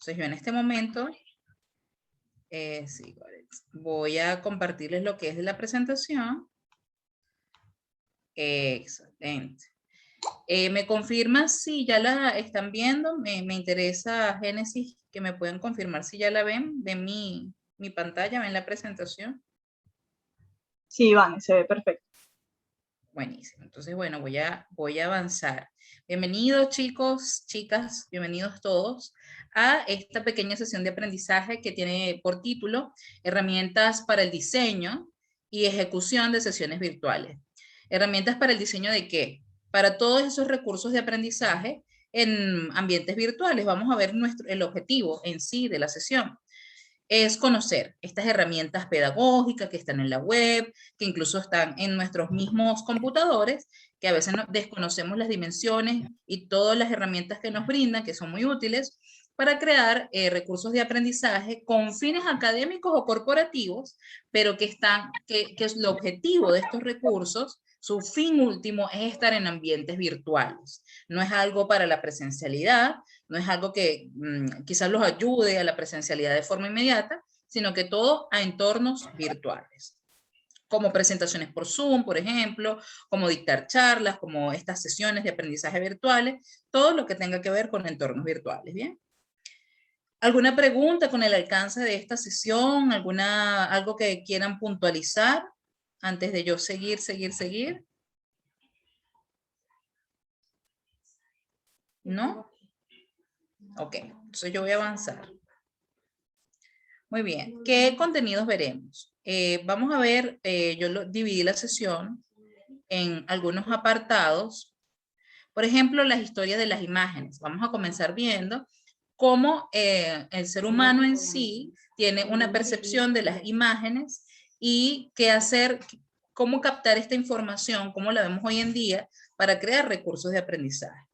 Entonces yo en este momento sí, voy a compartirles lo que es la presentación. Excelente. ¿Me confirman si ya la están viendo? Me interesa, Génesis, que me pueden confirmar si ya la ven. ¿Ven mi pantalla? ¿Ven la presentación? Sí, Iván, se ve perfecto. Buenísimo. Entonces, bueno, voy a avanzar. Bienvenidos, chicos, chicas, bienvenidos todos a esta pequeña sesión de aprendizaje que tiene por título Herramientas para el diseño y ejecución de sesiones virtuales. ¿Herramientas para el diseño de qué? Para todos esos recursos de aprendizaje en ambientes virtuales. Vamos a ver el objetivo en sí de la sesión. Es conocer estas herramientas pedagógicas que están en la web, que incluso están en nuestros mismos computadores, que a veces desconocemos las dimensiones y todas las herramientas que nos brindan, que son muy útiles, para crear recursos de aprendizaje con fines académicos o corporativos, pero que es el objetivo de estos recursos, su fin último es estar en ambientes virtuales. No es algo para la presencialidad, no es algo que quizás los ayude a la presencialidad de forma inmediata, sino que todo a entornos virtuales, como presentaciones por Zoom, por ejemplo, como dictar charlas, como estas sesiones de aprendizaje virtuales, todo lo que tenga que ver con entornos virtuales, ¿bien? ¿Alguna pregunta con el alcance de esta sesión? ¿Algo que quieran puntualizar antes de yo seguir? ¿No? Ok, entonces yo voy a avanzar. Muy bien, ¿qué contenidos veremos? Vamos a ver, dividí la sesión en algunos apartados. Por ejemplo, las historias de las imágenes. Vamos a comenzar viendo cómo el ser humano en sí tiene una percepción de las imágenes y qué hacer, cómo captar esta información, cómo la vemos hoy en día para crear recursos de aprendizaje.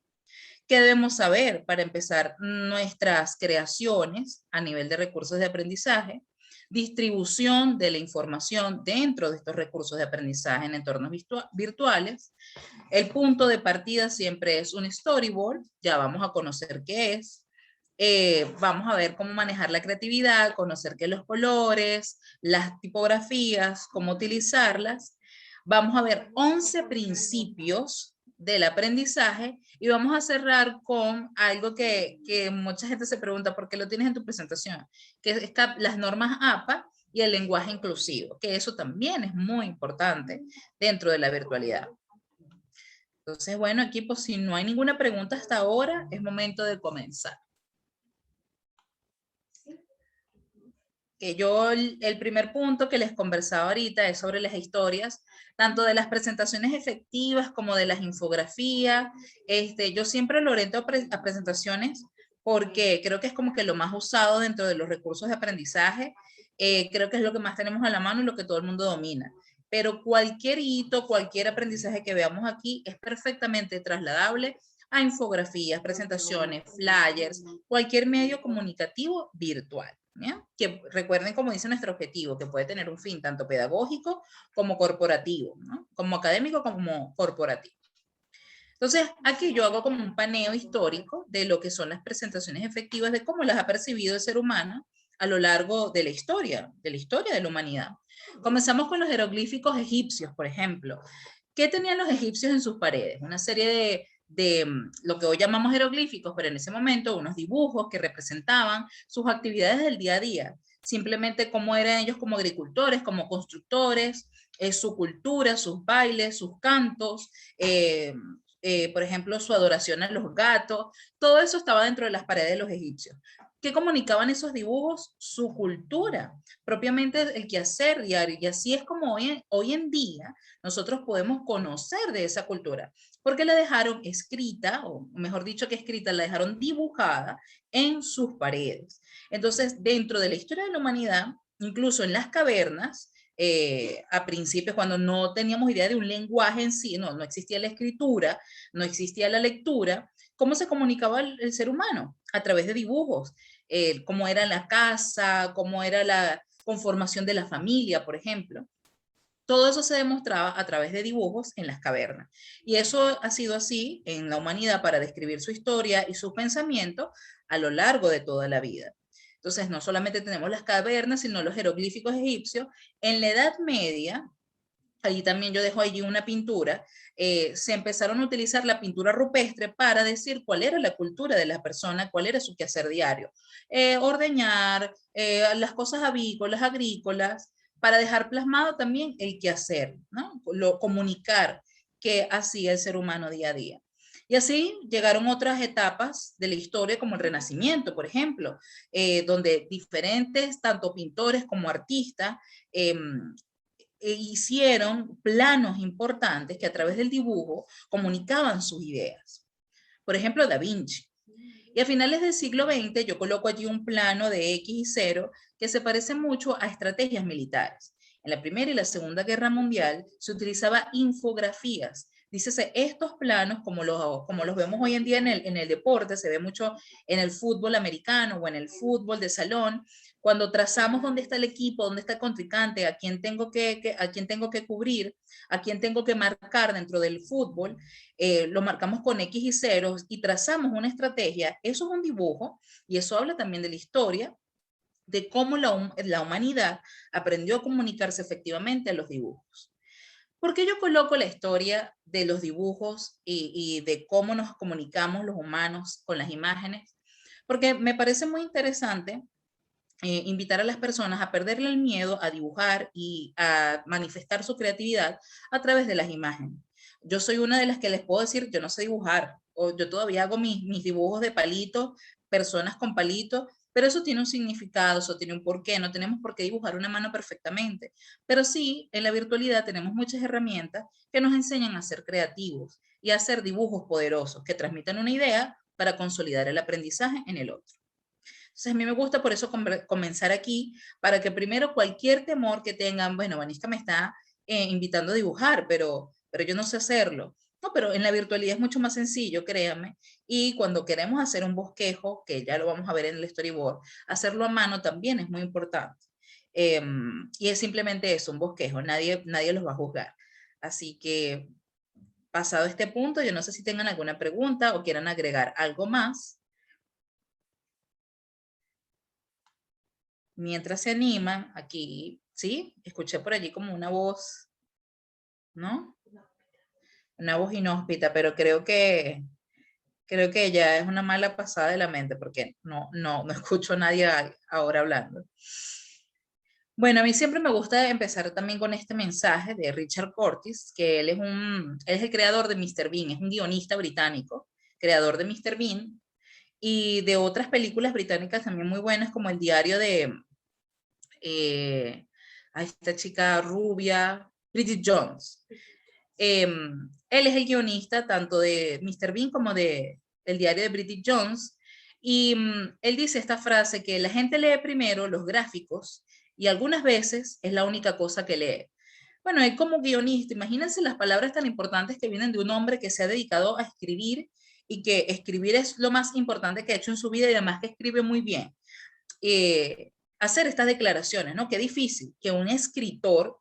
¿Qué debemos saber para empezar nuestras creaciones a nivel de recursos de aprendizaje? Distribución de la información dentro de estos recursos de aprendizaje en entornos virtuales. El punto de partida siempre es un storyboard, ya vamos a conocer qué es. Vamos a ver cómo manejar la creatividad, conocer qué los colores, las tipografías, cómo utilizarlas. Vamos a ver 11 principios del aprendizaje y vamos a cerrar con algo que mucha gente se pregunta, ¿por qué lo tienes en tu presentación? Que es las normas APA y el lenguaje inclusivo, que eso también es muy importante dentro de la virtualidad. Entonces, bueno, equipo, si no hay ninguna pregunta hasta ahora, es momento de comenzar. Que yo, el primer punto que les conversaba ahorita es sobre las historias, tanto de las presentaciones efectivas como de las infografías. Yo siempre lo oriento a presentaciones porque creo que es como que lo más usado dentro de los recursos de aprendizaje. Creo que es lo que más tenemos a la mano y lo que todo el mundo domina. Pero cualquier hito, cualquier aprendizaje que veamos aquí es perfectamente trasladable a infografías, presentaciones, flyers, cualquier medio comunicativo virtual. ¿Ya? Que recuerden, como dice nuestro objetivo, que puede tener un fin tanto pedagógico como corporativo, ¿no? Como académico como corporativo. Entonces, aquí yo hago como un paneo histórico de lo que son las presentaciones efectivas, de cómo las ha percibido el ser humano a lo largo de la historia de la humanidad. Comenzamos con los jeroglíficos egipcios, por ejemplo. ¿Qué tenían los egipcios en sus paredes? Una serie de lo que hoy llamamos jeroglíficos, pero en ese momento unos dibujos que representaban sus actividades del día a día, simplemente cómo eran ellos como agricultores, como constructores, su cultura, sus bailes, sus cantos, por ejemplo, su adoración a los gatos, todo eso estaba dentro de las paredes de los egipcios. ¿Qué comunicaban esos dibujos? Su cultura, propiamente el quehacer diario, y así es como hoy en día nosotros podemos conocer de esa cultura, porque la dejaron escrita, o mejor dicho que escrita, la dejaron dibujada en sus paredes. Entonces, dentro de la historia de la humanidad, incluso en las cavernas, a principios, cuando no teníamos idea de un lenguaje en sí, no existía la escritura, no existía la lectura, ¿cómo se comunicaba el ser humano? A través de dibujos, cómo era la casa, cómo era la conformación de la familia, por ejemplo. Todo eso se demostraba a través de dibujos en las cavernas. Y eso ha sido así en la humanidad para describir su historia y su pensamiento a lo largo de toda la vida. Entonces, no solamente tenemos las cavernas, sino los jeroglíficos egipcios. En la Edad Media, allí también yo dejo allí una pintura, se empezaron a utilizar la pintura rupestre para decir cuál era la cultura de la persona, cuál era su quehacer diario. Ordeñar, las cosas avícolas, agrícolas, para dejar plasmado también el quehacer, ¿no? Comunicar qué hacía el ser humano día a día. Y así llegaron otras etapas de la historia, como el Renacimiento, por ejemplo, donde diferentes, tanto pintores como artistas, hicieron planos importantes que a través del dibujo comunicaban sus ideas. Por ejemplo, Da Vinci. Y a finales del siglo XX yo coloco allí un plano de X y 0 que se parece mucho a estrategias militares. En la Primera y la Segunda Guerra Mundial se utilizaba infografías. Dícese, estos planos, como los vemos hoy en día en el deporte, se ve mucho en el fútbol americano o en el fútbol de salón, cuando trazamos dónde está el equipo, dónde está el contrincante, a quién tengo que cubrir, a quién tengo que marcar dentro del fútbol, lo marcamos con X y ceros y trazamos una estrategia. Eso es un dibujo y eso habla también de la historia, de cómo la humanidad aprendió a comunicarse efectivamente a los dibujos. ¿Por qué yo coloco la historia de los dibujos y de cómo nos comunicamos los humanos con las imágenes? Porque me parece muy interesante invitar a las personas a perderle el miedo a dibujar y a manifestar su creatividad a través de las imágenes. Yo soy una de las que les puedo decir, yo no sé dibujar, o yo todavía hago mis dibujos de palito, personas con palito, pero eso tiene un significado, eso tiene un porqué, no tenemos por qué dibujar una mano perfectamente, pero sí, en la virtualidad tenemos muchas herramientas que nos enseñan a ser creativos y a hacer dibujos poderosos que transmitan una idea para consolidar el aprendizaje en el otro. Entonces, a mí me gusta por eso comenzar aquí, para que primero cualquier temor que tengan, bueno, Vanisca me está invitando a dibujar, pero yo no sé hacerlo. No, pero en la virtualidad es mucho más sencillo, créanme. Y cuando queremos hacer un bosquejo, que ya lo vamos a ver en el storyboard, hacerlo a mano también es muy importante. Y es simplemente eso, un bosquejo, nadie los va a juzgar. Así que, pasado este punto, yo no sé si tengan alguna pregunta o quieran agregar algo más. Mientras se animan, aquí, ¿sí? Escuché por allí como una voz, ¿no? Una voz inhóspita, pero creo que ya es una mala pasada de la mente porque no escucho a nadie ahora hablando. Bueno, a mí siempre me gusta empezar también con este mensaje de Richard Curtis, que él es el creador de Mr. Bean, es un guionista británico, creador de Mr. Bean y de otras películas británicas también muy buenas como El diario de, a esta chica rubia, Bridget Jones. Él es el guionista tanto de Mr. Bean como de El diario de Bridget Jones. Y él dice esta frase que la gente lee primero los gráficos y algunas veces es la única cosa que lee. Bueno, él como guionista, imagínense las palabras tan importantes que vienen de un hombre que se ha dedicado a escribir y que escribir es lo más importante que ha hecho en su vida y además que escribe muy bien. Hacer estas declaraciones, ¿no? Qué difícil que un escritor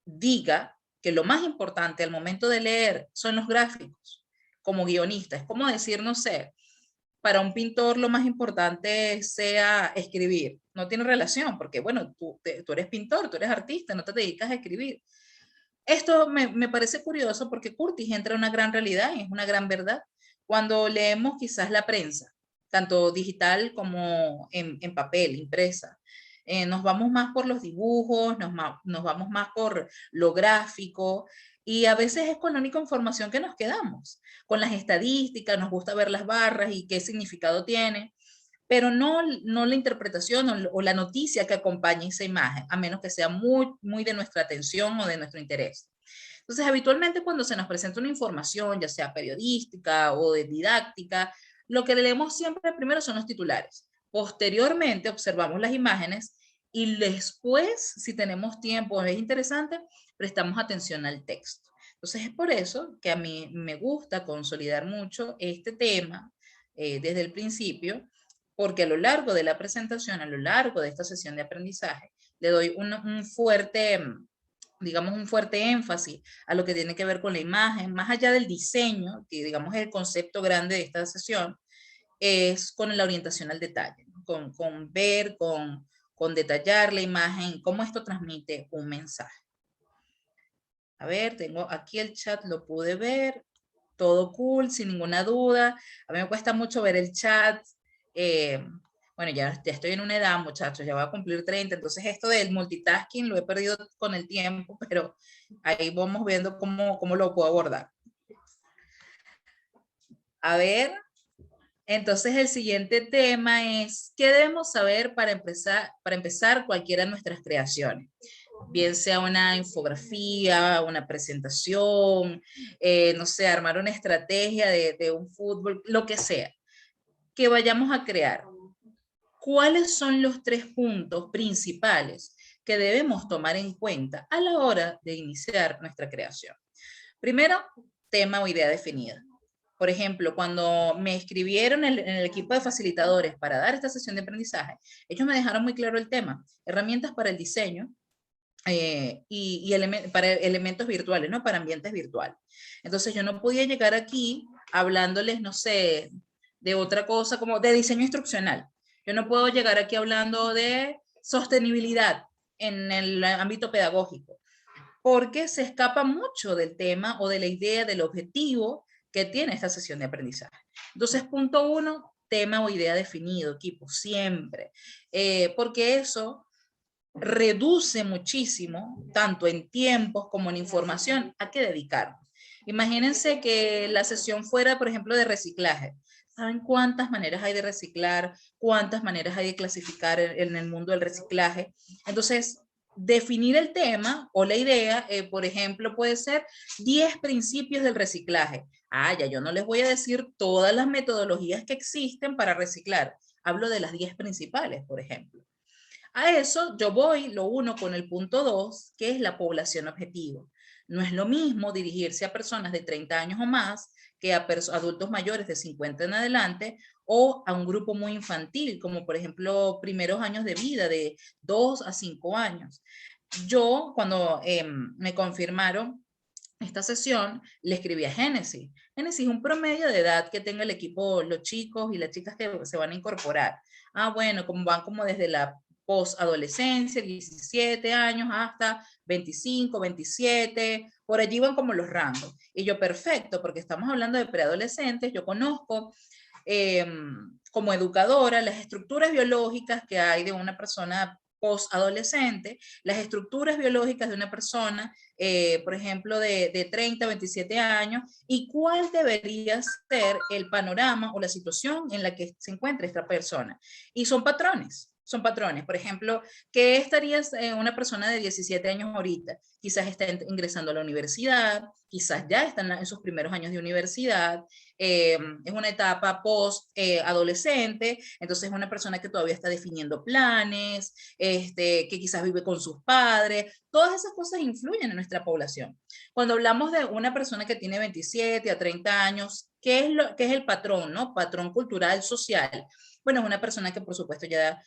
diga que lo más importante al momento de leer son los gráficos, como guionista. Es como decir, no sé, para un pintor lo más importante sea escribir. No tiene relación, porque bueno, tú eres pintor, tú eres artista, no te dedicas a escribir. Esto me parece curioso porque Curtis entra en una gran realidad y es una gran verdad. Cuando leemos quizás la prensa, tanto digital como en papel, impresa, nos vamos más por los dibujos, nos vamos más por lo gráfico y a veces es con la única información que nos quedamos. Con las estadísticas, nos gusta ver las barras y qué significado tiene, pero no la interpretación o la noticia que acompaña esa imagen, a menos que sea muy de nuestra atención o de nuestro interés. Entonces, habitualmente cuando se nos presenta una información, ya sea periodística o de didáctica, lo que leemos siempre primero son los titulares. Posteriormente observamos las imágenes y después, si tenemos tiempo o es interesante, prestamos atención al texto. Entonces, es por eso que a mí me gusta consolidar mucho este tema desde el principio, porque a lo largo de la presentación, a lo largo de esta sesión de aprendizaje, le doy un fuerte digamos, un fuerte énfasis a lo que tiene que ver con la imagen, más allá del diseño, que digamos es el concepto grande de esta sesión, es con la orientación al detalle, ¿no? Con ver, con detallar la imagen, cómo esto transmite un mensaje. A ver, tengo aquí el chat, lo pude ver, todo cool, sin ninguna duda. A mí me cuesta mucho ver el chat. Bueno, ya estoy en una edad, muchachos, ya voy a cumplir 30, entonces esto del multitasking lo he perdido con el tiempo, pero ahí vamos viendo cómo lo puedo abordar. A ver, entonces el siguiente tema es, ¿qué debemos saber para empezar cualquiera de nuestras creaciones? Bien sea una infografía, una presentación, no sé, armar una estrategia de un fútbol, lo que sea, que vayamos a crear. ¿Cuáles son los 3 puntos principales que debemos tomar en cuenta a la hora de iniciar nuestra creación? Primero, tema o idea definida. Por ejemplo, cuando me escribieron en el equipo de facilitadores para dar esta sesión de aprendizaje, ellos me dejaron muy claro el tema, herramientas para el diseño, para elementos virtuales, ¿no? Para ambientes virtuales. Entonces yo no podía llegar aquí hablándoles, no sé, de otra cosa como de diseño instruccional. Yo no puedo llegar aquí hablando de sostenibilidad en el ámbito pedagógico, porque se escapa mucho del tema o de la idea del objetivo que tiene esta sesión de aprendizaje. Entonces, punto 1, tema o idea definido, equipo, siempre. Porque eso reduce muchísimo, tanto en tiempos como en información, a qué dedicarnos. Imagínense que la sesión fuera, por ejemplo, de reciclaje. ¿Saben cuántas maneras hay de reciclar? ¿Cuántas maneras hay de clasificar en el mundo del reciclaje? Entonces, definir el tema o la idea, por ejemplo, puede ser 10 principios del reciclaje. Ah, ya yo no les voy a decir todas las metodologías que existen para reciclar. Hablo de las 10 principales, por ejemplo. A eso yo voy, lo uno con el punto 2, que es la población objetivo. No es lo mismo dirigirse a personas de 30 años o más que a adultos mayores de 50 en adelante o a un grupo muy infantil, como por ejemplo primeros años de vida de 2 a 5 años. Yo, cuando me confirmaron esta sesión, le escribí a Génesis. Génesis, un promedio de edad que tenga el equipo, los chicos y las chicas que se van a incorporar. Ah, bueno, como van como desde la posadolescencia, 17 años hasta 25, 27, por allí van como los rangos. Y yo, perfecto, porque estamos hablando de preadolescentes, yo conozco como educadora las estructuras biológicas que hay de una persona posadolescente, las estructuras biológicas de una persona, por ejemplo, de 30 a 27 años, y cuál debería ser el panorama o la situación en la que se encuentra esta persona. Y son patrones. Son patrones. Por ejemplo, ¿qué estarías una persona de 17 años ahorita? Quizás está ingresando a la universidad, quizás ya está en sus primeros años de universidad, es una etapa post-adolescente, entonces es una persona que todavía está definiendo planes, que quizás vive con sus padres, todas esas cosas influyen en nuestra población. Cuando hablamos de una persona que tiene 27 a 30 años, ¿qué es el patrón, no? Patrón cultural, social. Bueno, es una persona que por supuesto ya,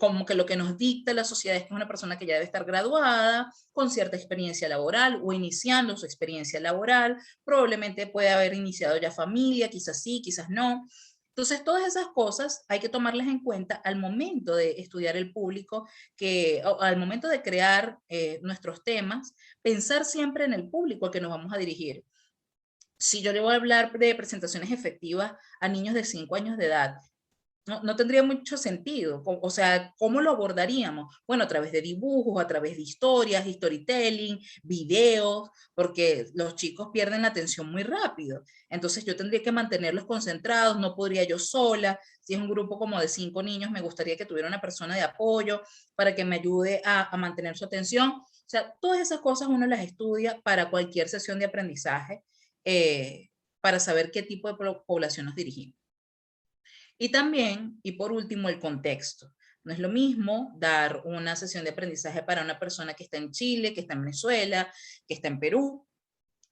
como que lo que nos dicta la sociedad es que es una persona que ya debe estar graduada, con cierta experiencia laboral o iniciando su experiencia laboral, probablemente puede haber iniciado ya familia, quizás sí, quizás no. Entonces, todas esas cosas hay que tomarlas en cuenta al momento de estudiar el público, al momento de crear nuestros temas, pensar siempre en el público al que nos vamos a dirigir. Si yo le voy a hablar de presentaciones efectivas a niños de 5 años de edad, no tendría mucho sentido. O sea, ¿cómo lo abordaríamos? Bueno, a través de dibujos, a través de historias, storytelling, videos, porque los chicos pierden la atención muy rápido. Entonces yo tendría que mantenerlos concentrados, no podría yo sola. Si es un grupo como de 5 niños, me gustaría que tuviera una persona de apoyo para que me ayude a mantener su atención. O sea, todas esas cosas uno las estudia para cualquier sesión de aprendizaje, para saber qué tipo de población nos dirigimos. Y también, y por último, el contexto. No es lo mismo dar una sesión de aprendizaje para una persona que está en Chile, que está en Venezuela, que está en Perú.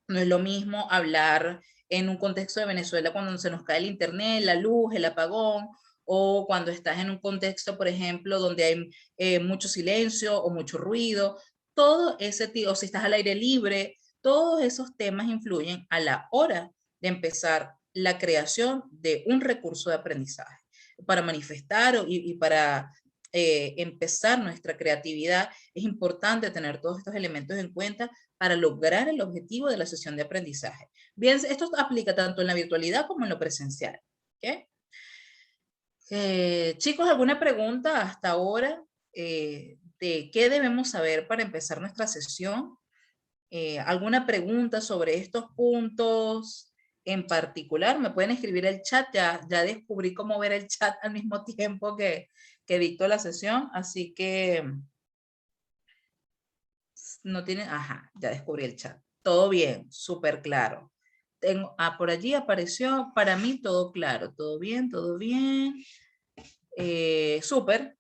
No es lo mismo hablar en un contexto de Venezuela cuando se nos cae el internet, la luz, el apagón, o cuando estás en un contexto, por ejemplo, donde hay mucho silencio o mucho ruido. todo ese tipo, o si estás al aire libre, todos esos temas influyen a la hora de empezar la creación de un recurso de aprendizaje. Para manifestar y para empezar nuestra creatividad, es importante tener todos estos elementos en cuenta para lograr el objetivo de la sesión de aprendizaje. Bien, esto aplica tanto en la virtualidad como en lo presencial. ¿Okay? Chicos, ¿alguna pregunta hasta ahora de qué debemos saber para empezar nuestra sesión? ¿Alguna pregunta sobre estos puntos en particular? Me pueden escribir el chat, ya descubrí cómo ver el chat al mismo tiempo que dicto la sesión, así que no tienen, ajá, ya descubrí el chat. Todo bien, súper claro. Por allí apareció, para mí todo claro, todo bien, todo bien. Súper.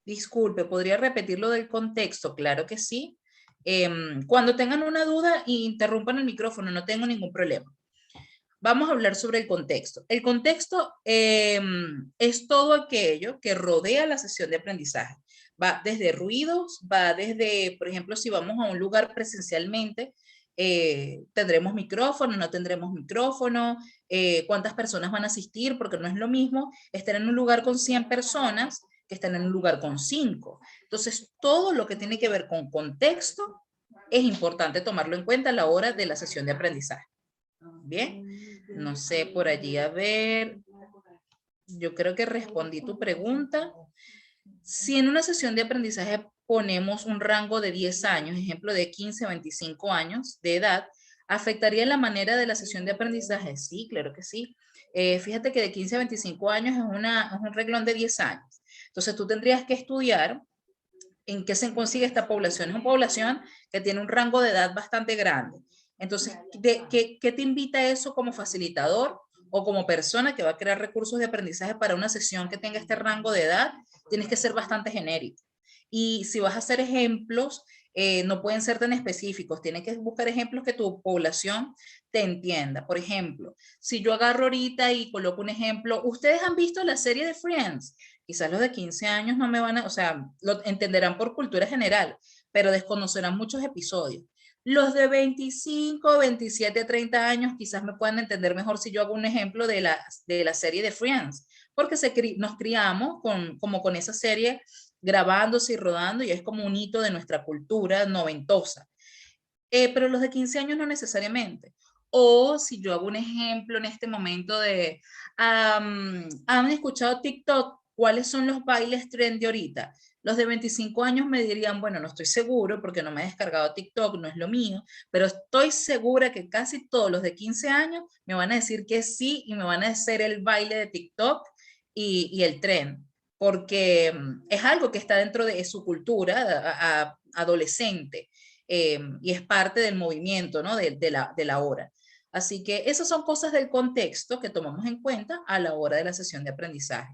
Disculpe, ¿podría repetir lo del contexto? Claro que sí. Cuando tengan una duda, interrumpan el micrófono, no tengo ningún problema. Vamos a hablar sobre el contexto. El contexto es todo aquello que rodea la sesión de aprendizaje. Va desde ruidos, va desde, por ejemplo, si vamos a un lugar presencialmente, tendremos micrófono, no tendremos micrófono, cuántas personas van a asistir, porque no es lo mismo estar en un lugar con 100 personas que estar en un lugar con 5. Entonces, todo lo que tiene que ver con contexto es importante tomarlo en cuenta a la hora de la sesión de aprendizaje. Bien, no sé, por allí, a ver, yo creo que respondí tu pregunta. Si en una sesión de aprendizaje ponemos un rango de 10 años, ejemplo de 15 a 25 años de edad, ¿afectaría la manera de la sesión de aprendizaje? Sí, claro que sí. Fíjate que de 15 a 25 años es un reglón de 10 años. Entonces tú tendrías que estudiar en qué se consigue esta población. Es una población que tiene un rango de edad bastante grande. Entonces, ¿qué te invita eso como facilitador o como persona que va a crear recursos de aprendizaje para una sesión que tenga este rango de edad? Tienes que ser bastante genérico. Y si vas a hacer ejemplos, no pueden ser tan específicos. Tienes que buscar ejemplos que tu población te entienda. Por ejemplo, si yo agarro ahorita y coloco un ejemplo, ¿ustedes han visto la serie de Friends? Quizás los de 15 años no me van a, o sea, lo entenderán por cultura general, pero desconocerán muchos episodios. Los de 25, 27, 30 años quizás me puedan entender mejor si yo hago un ejemplo de la serie de Friends, porque nos criamos como con esa serie grabándose y rodando y es como un hito de nuestra cultura noventosa. Pero los de 15 años no necesariamente. O si yo hago un ejemplo en este momento de, ¿han escuchado TikTok? ¿Cuáles son los bailes trend de ahorita? Los de 25 años me dirían, bueno, no estoy seguro porque no me he descargado TikTok, no es lo mío, pero estoy segura que casi todos los de 15 años me van a decir que sí y me van a hacer el baile de TikTok y el trend, porque es algo que está dentro de su cultura adolescente. Y es parte del movimiento, ¿no? de la hora. Así que esas son cosas del contexto que tomamos en cuenta a la hora de la sesión de aprendizaje.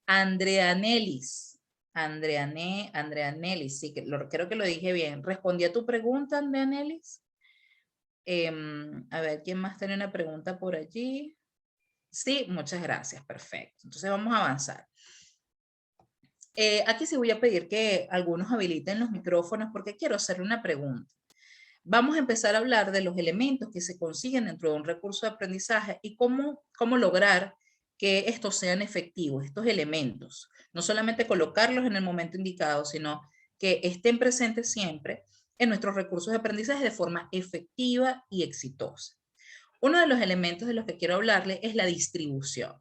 Andrea Nelis. Andrea Nelis, sí, creo que lo dije bien. ¿Respondí a tu pregunta, Andrea Nelis? A ver, ¿quién más tiene una pregunta por allí? Sí, muchas gracias, perfecto. Entonces vamos a avanzar. Aquí sí voy a pedir que algunos habiliten los micrófonos porque quiero hacerle una pregunta. Vamos a empezar a hablar de los elementos que se consiguen dentro de un recurso de aprendizaje y cómo lograr que estos sean efectivos, estos elementos. No solamente colocarlos en el momento indicado, sino que estén presentes siempre en nuestros recursos de aprendizaje de forma efectiva y exitosa. Uno de los elementos de los que quiero hablarle es la distribución.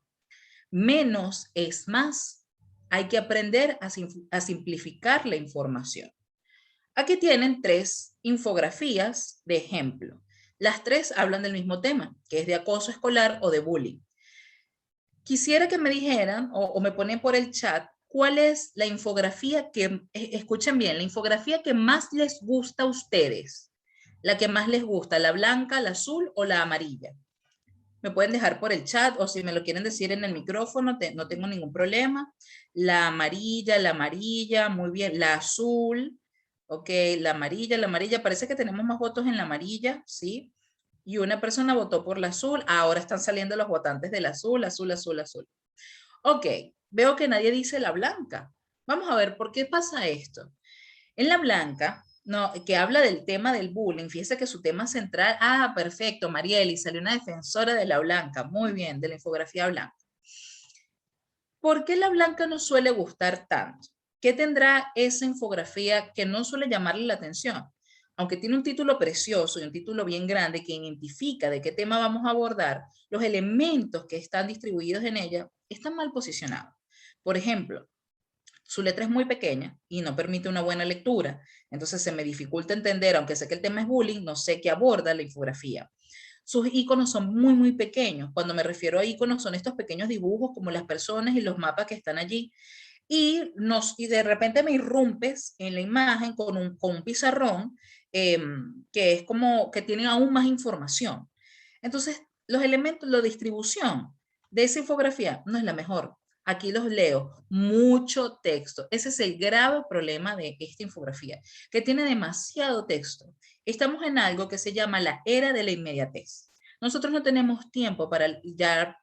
Menos es más. Hay que aprender a simplificar la información. Aquí tienen 3 infografías de ejemplo. Las 3 hablan del mismo tema, que es de acoso escolar o de bullying. Quisiera que me dijeran o me ponen por el chat cuál es la infografía que, escuchen bien, la infografía que más les gusta a ustedes. La que más les gusta, la blanca, la azul o la amarilla. Me pueden dejar por el chat o si me lo quieren decir en el micrófono, no tengo ningún problema. La amarilla, muy bien. La azul, ok, la amarilla. Parece que tenemos más votos en la amarilla, ¿sí? Y una persona votó por la azul. Ahora están saliendo los votantes del azul. Ok, veo que nadie dice la blanca. Vamos a ver por qué pasa esto. En la blanca, no, que habla del tema del bullying, fíjese que su tema central, perfecto, Marieli, salió una defensora de la blanca, muy bien, de la infografía blanca. ¿Por qué la blanca no suele gustar tanto? ¿Qué tendrá esa infografía que no suele llamarle la atención? Aunque tiene un título precioso y un título bien grande que identifica de qué tema vamos a abordar, los elementos que están distribuidos en ella están mal posicionados. Por ejemplo, su letra es muy pequeña y no permite una buena lectura. Entonces se me dificulta entender, aunque sé que el tema es bullying, no sé qué aborda la infografía. Sus iconos son muy, muy pequeños. Cuando me refiero a iconos, son estos pequeños dibujos como las personas y los mapas que están allí. Y de repente me irrumpes en la imagen con un pizarrón que es como que tiene aún más información. Entonces, los elementos, la distribución de esa infografía no es la mejor. Aquí los leo, mucho texto. Ese es el grave problema de esta infografía, que tiene demasiado texto. Estamos en algo que se llama la era de la inmediatez. Nosotros no tenemos tiempo para ya,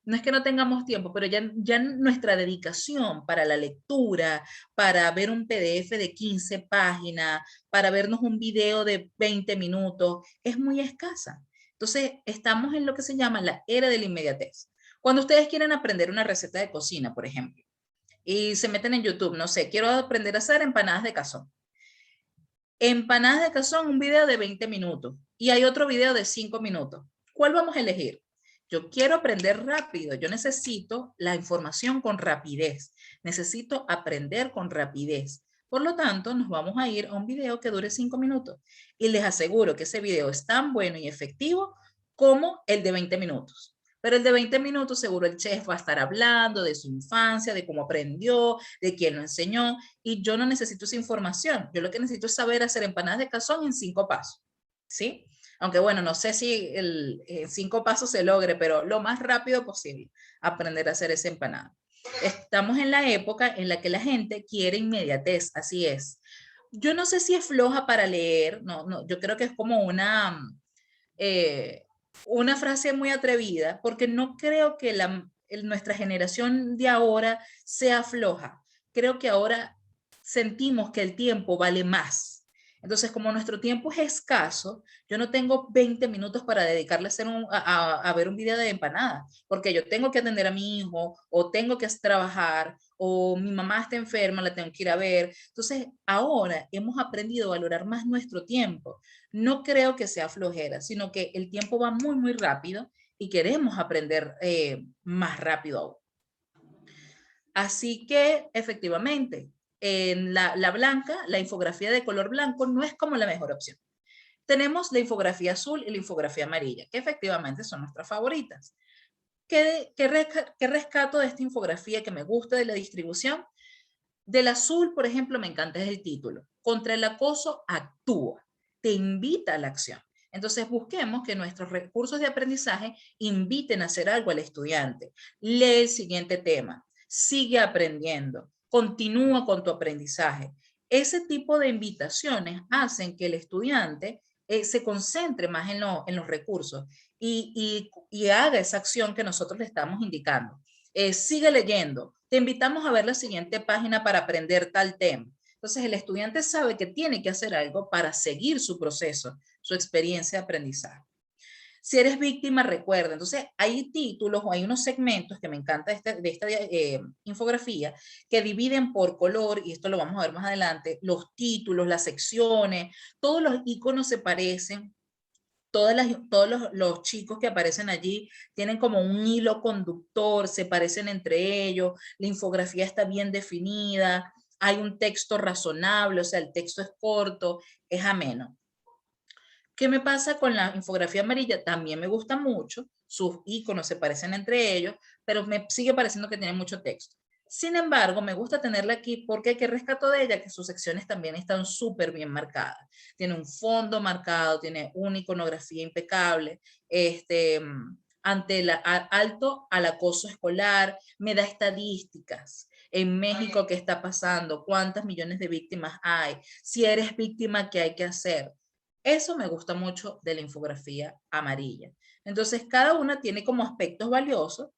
no es que no tengamos tiempo, pero ya nuestra dedicación para la lectura, para ver un PDF de 15 páginas, para vernos un video de 20 minutos, es muy escasa. Entonces, estamos en lo que se llama la era de la inmediatez. Cuando ustedes quieren aprender una receta de cocina, por ejemplo, y se meten en YouTube, no sé, quiero aprender a hacer empanadas de cazón. Empanadas de cazón, un video de 20 minutos y hay otro video de 5 minutos. ¿Cuál vamos a elegir? Yo quiero aprender rápido, yo necesito la información con rapidez, necesito aprender con rapidez. Por lo tanto, nos vamos a ir a un video que dure 5 minutos y les aseguro que ese video es tan bueno y efectivo como el de 20 minutos. Pero el de 20 minutos seguro el chef va a estar hablando de su infancia, de cómo aprendió, de quién lo enseñó, y yo no necesito esa información. Yo lo que necesito es saber hacer empanadas de cazón en 5 pasos, ¿sí? Aunque bueno, no sé si en 5 pasos se logre, pero lo más rápido posible, aprender a hacer esa empanada. Estamos en la época en la que la gente quiere inmediatez, así es. Yo no sé si es floja para leer, no, yo creo que es como una frase muy atrevida, porque no creo que nuestra generación de ahora sea floja. Creo que ahora sentimos que el tiempo vale más. Entonces, como nuestro tiempo es escaso, yo no tengo 20 minutos para dedicarle a, a ver un video de empanada, porque yo tengo que atender a mi hijo, o tengo que trabajar, o mi mamá está enferma, la tengo que ir a ver. Entonces, ahora hemos aprendido a valorar más nuestro tiempo. No creo que sea flojera, sino que el tiempo va muy, muy rápido y queremos aprender más rápido aún. Así que, efectivamente, en la blanca, la infografía de color blanco no es como la mejor opción. Tenemos la infografía azul y la infografía amarilla, que efectivamente son nuestras favoritas. ¿Qué rescato de esta infografía que me gusta de la distribución? Del azul, por ejemplo, me encanta es el título. Contra el acoso actúa, te invita a la acción. Entonces busquemos que nuestros recursos de aprendizaje inviten a hacer algo al estudiante. Lee el siguiente tema, sigue aprendiendo, continúa con tu aprendizaje. Ese tipo de invitaciones hacen que el estudiante se concentre más en los recursos y haga esa acción que nosotros le estamos indicando. Sigue leyendo, te invitamos a ver la siguiente página para aprender tal tema. Entonces el estudiante sabe que tiene que hacer algo para seguir su proceso, su experiencia de aprendizaje. Si eres víctima, recuerda. Entonces hay títulos o hay unos segmentos que me encanta de esta infografía que dividen por color, y esto lo vamos a ver más adelante, los títulos, las secciones, todos los iconos se parecen. Todos los chicos que aparecen allí tienen como un hilo conductor, se parecen entre ellos, la infografía está bien definida, hay un texto razonable, o sea, el texto es corto, es ameno. ¿Qué me pasa con la infografía amarilla? También me gusta mucho, sus iconos se parecen entre ellos, pero me sigue pareciendo que tiene mucho texto. Sin embargo, me gusta tenerla aquí porque ¿qué rescato de ella? Que sus secciones también están súper bien marcadas. Tiene un fondo marcado, tiene una iconografía impecable, ante alto al acoso escolar, me da estadísticas. En México, ¿qué está pasando? ¿Cuántas millones de víctimas hay? Si eres víctima, ¿qué hay que hacer? Eso me gusta mucho de la infografía amarilla. Entonces, cada una tiene como aspectos valiosos.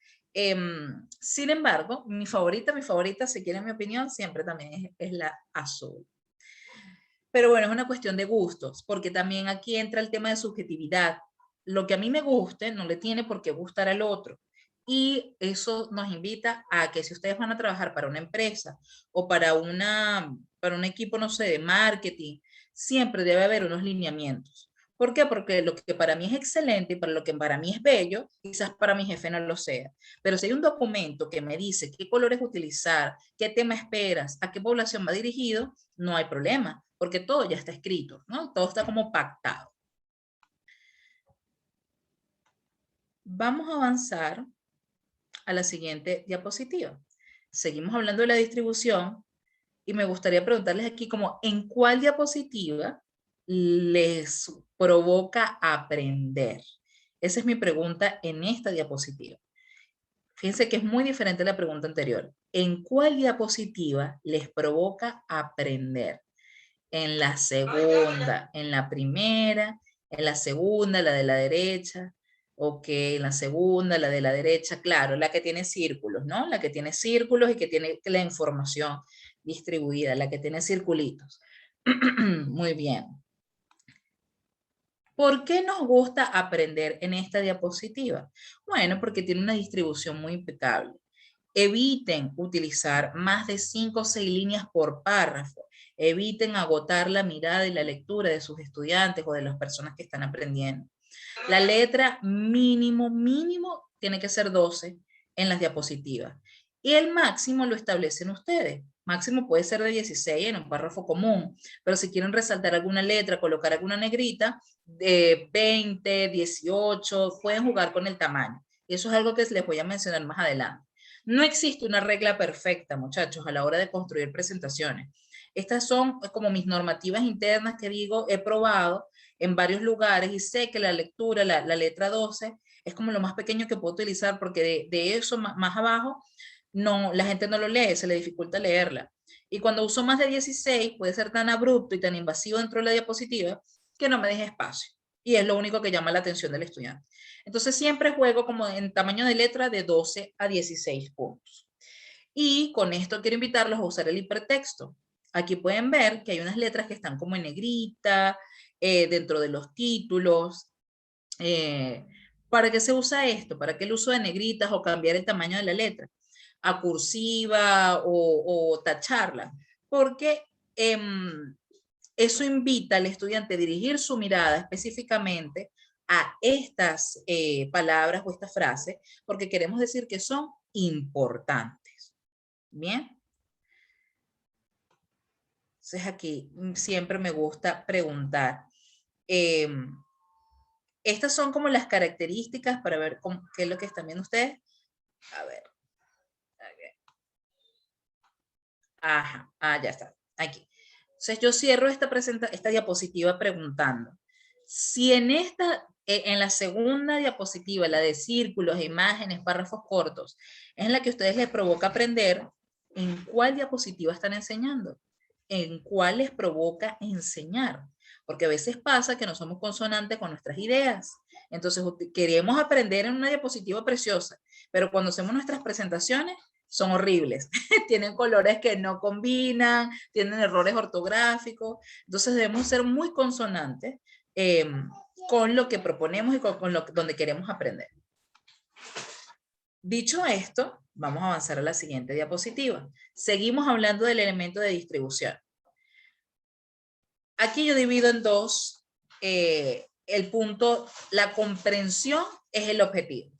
Sin embargo, mi favorita, si quieren mi opinión, siempre también es la azul. Pero bueno, es una cuestión de gustos, porque también aquí entra el tema de subjetividad. Lo que a mí me guste no le tiene por qué gustar al otro. Y eso nos invita a que si ustedes van a trabajar para una empresa o para un equipo, no sé, de marketing, siempre debe haber unos lineamientos. ¿Por qué? Porque lo que para mí es excelente y para lo que para mí es bello, quizás para mi jefe no lo sea. Pero si hay un documento que me dice qué colores utilizar, qué tema esperas, a qué población va dirigido, no hay problema, porque todo ya está escrito, ¿no? Todo está como pactado. Vamos a avanzar a la siguiente diapositiva. Seguimos hablando de la distribución y me gustaría preguntarles aquí como en cuál diapositiva les provoca aprender. Esa es mi pregunta en esta diapositiva. Fíjense que es muy diferente a la pregunta anterior. ¿En cuál diapositiva les provoca aprender? En la segunda, en la primera, en la segunda, la de la derecha. Ok, en la segunda, la de la derecha, claro, la que tiene círculos, ¿no? La que tiene círculos y que tiene la información distribuida, la que tiene circulitos. Muy bien. ¿Por qué nos gusta aprender en esta diapositiva? Bueno, porque tiene una distribución muy impecable. Eviten utilizar más de 5 o 6 líneas por párrafo. Eviten agotar la mirada y la lectura de sus estudiantes o de las personas que están aprendiendo. La letra mínimo tiene que ser 12 en las diapositivas. Y el máximo lo establecen ustedes. Máximo puede ser de 16 en un párrafo común, pero si quieren resaltar alguna letra, colocar alguna negrita, de 20, 18, pueden jugar con el tamaño. Y eso es algo que les voy a mencionar más adelante. No existe una regla perfecta, muchachos, a la hora de construir presentaciones. Estas son como mis normativas internas que digo, he probado en varios lugares y sé que la lectura, la letra 12, es como lo más pequeño que puedo utilizar porque de eso más abajo, no, la gente no lo lee, se le dificulta leerla. Y cuando uso más de 16, puede ser tan abrupto y tan invasivo dentro de la diapositiva que no me deje espacio. Y es lo único que llama la atención del estudiante. Entonces siempre juego como en tamaño de letra de 12 a 16 puntos. Y con esto quiero invitarlos a usar el hipertexto. Aquí pueden ver que hay unas letras que están como en negrita, dentro de los títulos. ¿Para qué se usa esto? ¿Para qué el uso de negritas o cambiar el tamaño de la letra? A cursiva o tacharla. Porque eso invita al estudiante a dirigir su mirada específicamente a estas palabras o estas frases, porque queremos decir que son importantes. Bien. Entonces aquí siempre me gusta preguntar. Estas son como las características para ver qué es lo que están viendo ustedes. A ver. Ajá, ya está. Aquí. Entonces yo cierro esta diapositiva preguntando. Si en la segunda diapositiva, la de círculos, imágenes, párrafos cortos, es en la que a ustedes les provoca aprender, ¿en cuál diapositiva están enseñando? ¿En cuál les provoca enseñar? Porque a veces pasa que no somos consonantes con nuestras ideas. Entonces queremos aprender en una diapositiva preciosa, pero cuando hacemos nuestras presentaciones son horribles. Tienen colores que no combinan, tienen errores ortográficos. Entonces debemos ser muy consonantes con lo que proponemos y donde queremos aprender. Dicho esto, vamos a avanzar a la siguiente diapositiva. Seguimos hablando del elemento de distribución. Aquí yo divido en dos el punto, la comprensión es el objetivo.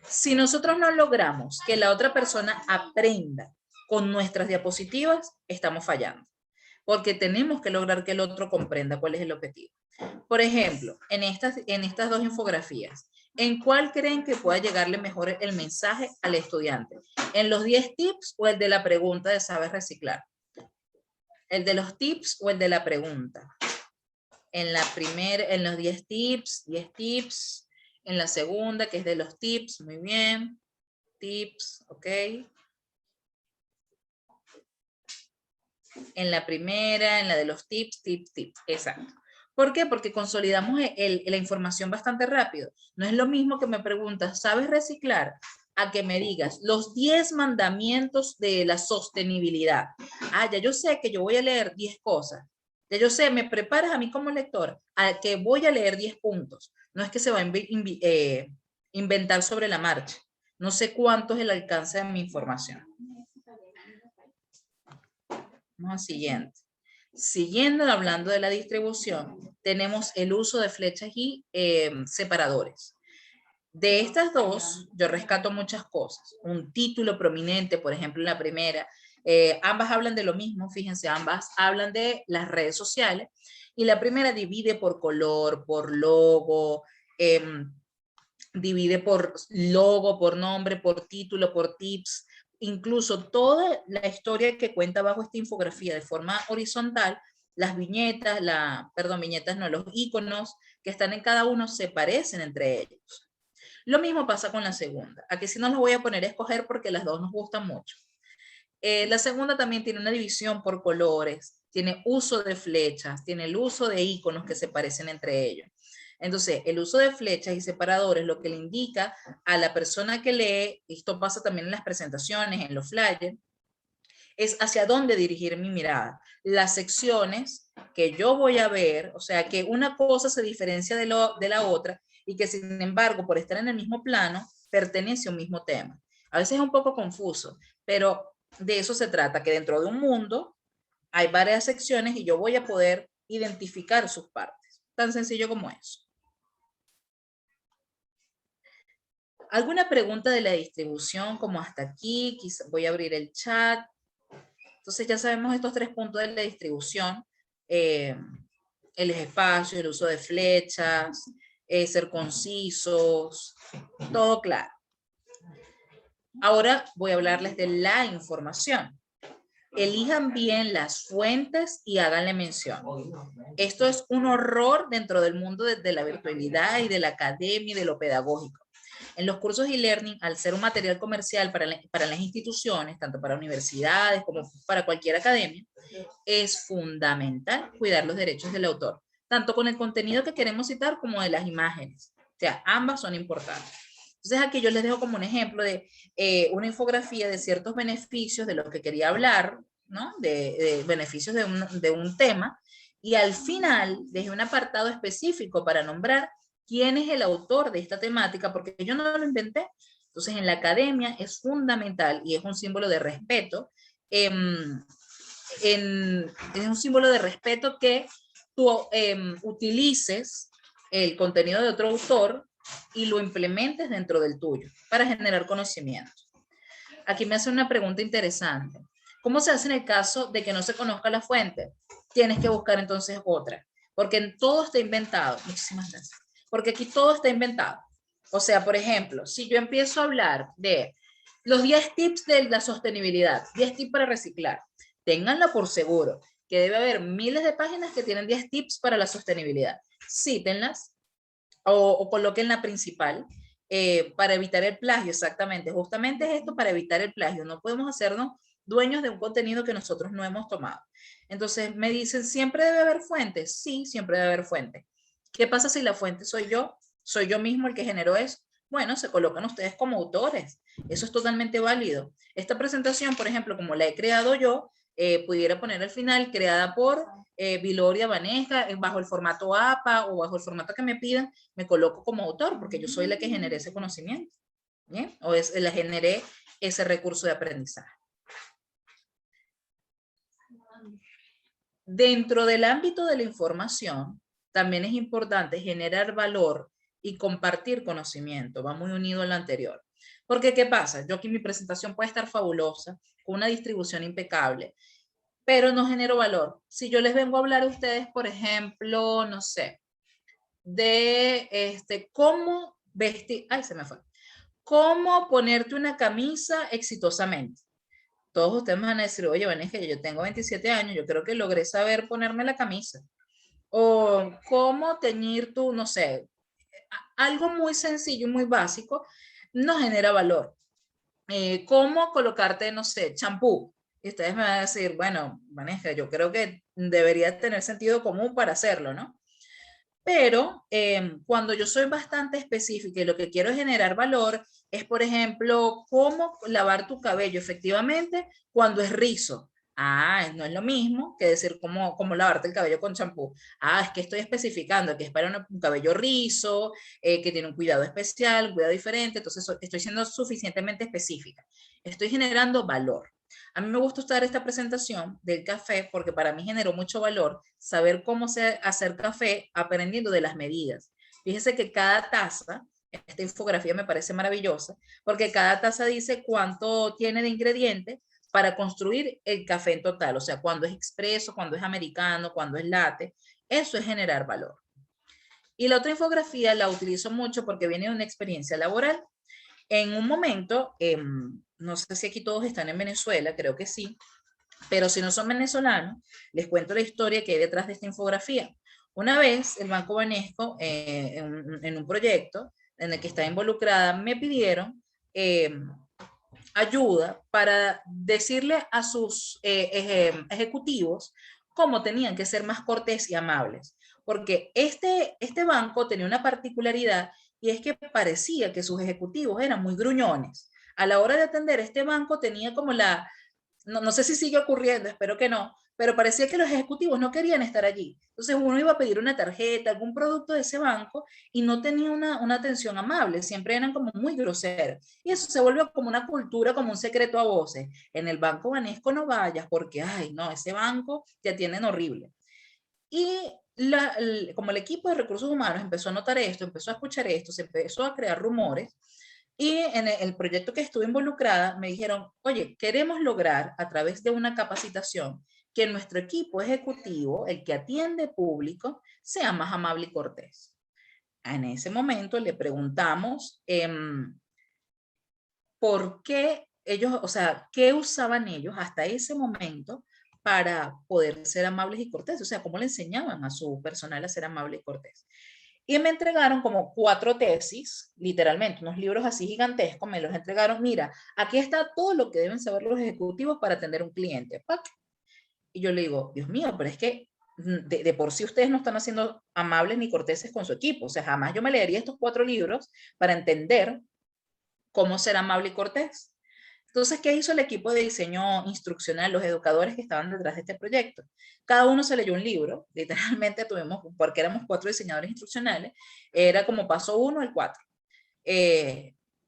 Si nosotros no logramos que la otra persona aprenda con nuestras diapositivas, estamos fallando, porque tenemos que lograr que el otro comprenda cuál es el objetivo. Por ejemplo, en estas dos infografías, ¿en cuál creen que pueda llegarle mejor el mensaje al estudiante? ¿En los 10 tips o el de la pregunta de ¿sabes reciclar? ¿El de los tips o el de la pregunta? En los 10 tips, en la segunda, que es de los tips, muy bien, tips, ok. En la primera, en la de los tips, exacto. ¿Por qué? Porque consolidamos la información bastante rápido. No es lo mismo que me preguntas, ¿sabes reciclar? A que me digas los 10 mandamientos de la sostenibilidad. Ya yo sé que yo voy a leer 10 cosas. Ya yo sé, me preparas a mí como lector a que voy a leer 10 puntos. No es que se va a inventar sobre la marcha. No sé cuánto es el alcance de mi información. Vamos al siguiente. Siguiendo hablando de la distribución, tenemos el uso de flechas y separadores. De estas dos, yo rescato muchas cosas. Un título prominente, por ejemplo, en la primera, ambas hablan de lo mismo, fíjense, ambas hablan de las redes sociales, y la primera divide por color, por logo, divide por logo, por nombre, por título, por tips, incluso toda la historia que cuenta bajo esta infografía de forma horizontal, las viñetas, viñetas no, los iconos que están en cada uno se parecen entre ellos. Lo mismo pasa con la segunda. Aquí sí no los voy a poner a escoger porque las dos nos gustan mucho. La segunda también tiene una división por colores, tiene uso de flechas, tiene el uso de iconos que se parecen entre ellos. Entonces, el uso de flechas y separadores lo que le indica a la persona que lee, esto pasa también en las presentaciones, en los flyers, es hacia dónde dirigir mi mirada. Las secciones que yo voy a ver, o sea, que una cosa se diferencia de la otra y que sin embargo, por estar en el mismo plano, pertenece a un mismo tema. A veces es un poco confuso, pero de eso se trata, que dentro de un mundo hay varias secciones y yo voy a poder identificar sus partes. Tan sencillo como eso. ¿Alguna pregunta de la distribución como hasta aquí? Quizá voy a abrir el chat. Entonces ya sabemos estos 3 puntos de la distribución. El espacio, el uso de flechas, ser concisos, todo claro. Ahora voy a hablarles de la información. Elijan bien las fuentes y háganle mención. Esto es un horror dentro del mundo de la virtualidad y de la academia y de lo pedagógico. En los cursos e-learning, al ser un material comercial para las instituciones, tanto para universidades como para cualquier academia, es fundamental cuidar los derechos del autor, tanto con el contenido que queremos citar como de las imágenes. O sea, ambas son importantes. Entonces aquí yo les dejo como un ejemplo de una infografía de ciertos beneficios de los que quería hablar, ¿no? De beneficios de un tema, y al final dejé un apartado específico para nombrar quién es el autor de esta temática, porque yo no lo inventé. Entonces en la academia es fundamental y es un símbolo de respeto, es un símbolo de respeto que tú utilices el contenido de otro autor y lo implementes dentro del tuyo para generar conocimiento. Aquí me hace una pregunta interesante. ¿Cómo se hace en el caso de que no se conozca la fuente? Tienes que buscar entonces otra, porque todo está inventado. Muchísimas gracias. Porque aquí todo está inventado. O sea, por ejemplo, si yo empiezo a hablar de los 10 tips de la sostenibilidad, 10 tips para reciclar, ténganlo por seguro, que debe haber miles de páginas que tienen 10 tips para la sostenibilidad. Cítenlas o coloquen la principal para evitar el plagio, exactamente. Justamente es esto para evitar el plagio. No podemos hacernos dueños de un contenido que nosotros no hemos tomado. Entonces me dicen, ¿siempre debe haber fuentes? Sí, siempre debe haber fuentes. ¿Qué pasa si la fuente soy yo? ¿Soy yo mismo el que generó eso? Bueno, se colocan ustedes como autores. Eso es totalmente válido. Esta presentación, por ejemplo, como la he creado yo, pudiera poner al final, creada por Viloria Vaneja, bajo el formato APA o bajo el formato que me pidan, me coloco como autor, porque yo soy la que generé ese conocimiento, ¿bien? O la generé ese recurso de aprendizaje. Dentro del ámbito de la información, también es importante generar valor y compartir conocimiento. Va muy unido a lo anterior. Porque, ¿qué pasa? Yo aquí mi presentación puede estar fabulosa, con una distribución impecable, pero no genero valor. Si yo les vengo a hablar a ustedes, por ejemplo, no sé, de cómo vestir, ay, se me fue, cómo ponerte una camisa exitosamente. Todos ustedes me van a decir, oye, Vanessa, yo tengo 27 años, yo creo que logré saber ponerme la camisa. O cómo teñir tu, no sé, algo muy sencillo, muy básico, no genera valor. Cómo colocarte, no sé, champú. Y ustedes me van a decir, bueno, Vanessa, yo creo que debería tener sentido común para hacerlo, ¿no? Pero cuando yo soy bastante específica y lo que quiero es generar valor, es, por ejemplo, cómo lavar tu cabello efectivamente cuando es rizo. Ah, no es lo mismo que decir cómo lavarte el cabello con champú. Ah, es que estoy especificando que es para un cabello rizo, que tiene un cuidado especial, un cuidado diferente, entonces estoy siendo suficientemente específica. Estoy generando valor. A mí me gusta usar esta presentación del café porque para mí generó mucho valor saber cómo hacer café aprendiendo de las medidas. Fíjese que cada taza, esta infografía me parece maravillosa, porque cada taza dice cuánto tiene de ingredientes para construir el café en total, o sea, cuando es expreso, cuando es americano, cuando es latte, eso es generar valor. Y la otra infografía la utilizo mucho porque viene de una experiencia laboral. En un momento, no sé si aquí todos están en Venezuela, creo que sí, pero si no son venezolanos, les cuento la historia que hay detrás de esta infografía. Una vez el Banco Banesco, en un proyecto en el que está involucrada, me pidieron ayuda para decirle a sus ejecutivos cómo tenían que ser más cortés y amables. Porque este banco tenía una particularidad y es que parecía que sus ejecutivos eran muy gruñones. A la hora de atender este banco tenía como no sé si sigue ocurriendo, espero que no, pero parecía que los ejecutivos no querían estar allí. Entonces uno iba a pedir una tarjeta, algún producto de ese banco y no tenía una atención amable, siempre eran como muy groseros. Y eso se volvió como una cultura, como un secreto a voces. En el Banco Banesco no vayas porque, ay, no, ese banco te atienden horrible. Y como el equipo de recursos humanos empezó a notar esto, empezó a escuchar esto, se empezó a crear rumores, y en el proyecto que estuve involucrada me dijeron, oye, queremos lograr a través de una capacitación que nuestro equipo ejecutivo, el que atiende público, sea más amable y cortés. En ese momento le preguntamos por qué ellos, o sea, qué usaban ellos hasta ese momento para poder ser amables y cortés, o sea, cómo le enseñaban a su personal a ser amable y cortés. Y me entregaron como 4 tesis, literalmente, unos libros así gigantescos, me los entregaron, mira, aquí está todo lo que deben saber los ejecutivos para atender a un cliente. ¡Pac! Y yo le digo, Dios mío, pero es que de por sí ustedes no están haciendo amables ni corteses con su equipo, o sea, jamás yo me leería estos 4 libros para entender cómo ser amable y cortés. Entonces, ¿qué hizo el equipo de diseño instruccional, los educadores que estaban detrás de este proyecto? Cada uno se leyó un libro, literalmente tuvimos, porque éramos 4 diseñadores instruccionales, era como paso 1 al 4.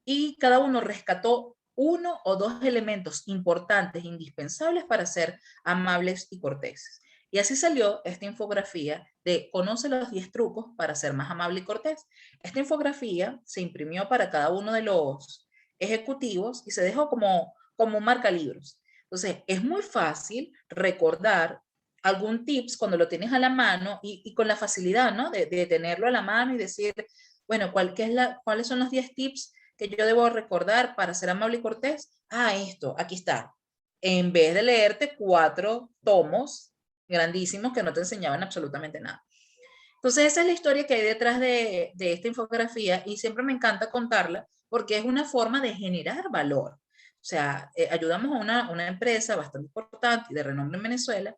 Y cada uno rescató 1 o 2 elementos importantes, indispensables para ser amables y corteses. Y así salió esta infografía de conoce los 10 trucos para ser más amable y cortés. Esta infografía se imprimió para cada uno de los ejecutivos y se dejó como un marcalibros. Entonces, es muy fácil recordar algún tips cuando lo tienes a la mano y con la facilidad, ¿no? De tenerlo a la mano y decir, bueno, ¿cuáles son los 10 tips que yo debo recordar para ser amable y cortés? Ah, esto, aquí está. En vez de leerte 4 tomos grandísimos que no te enseñaban absolutamente nada. Entonces, esa es la historia que hay detrás de esta infografía y siempre me encanta contarla porque es una forma de generar valor. O sea, ayudamos a una empresa bastante importante y de renombre en Venezuela.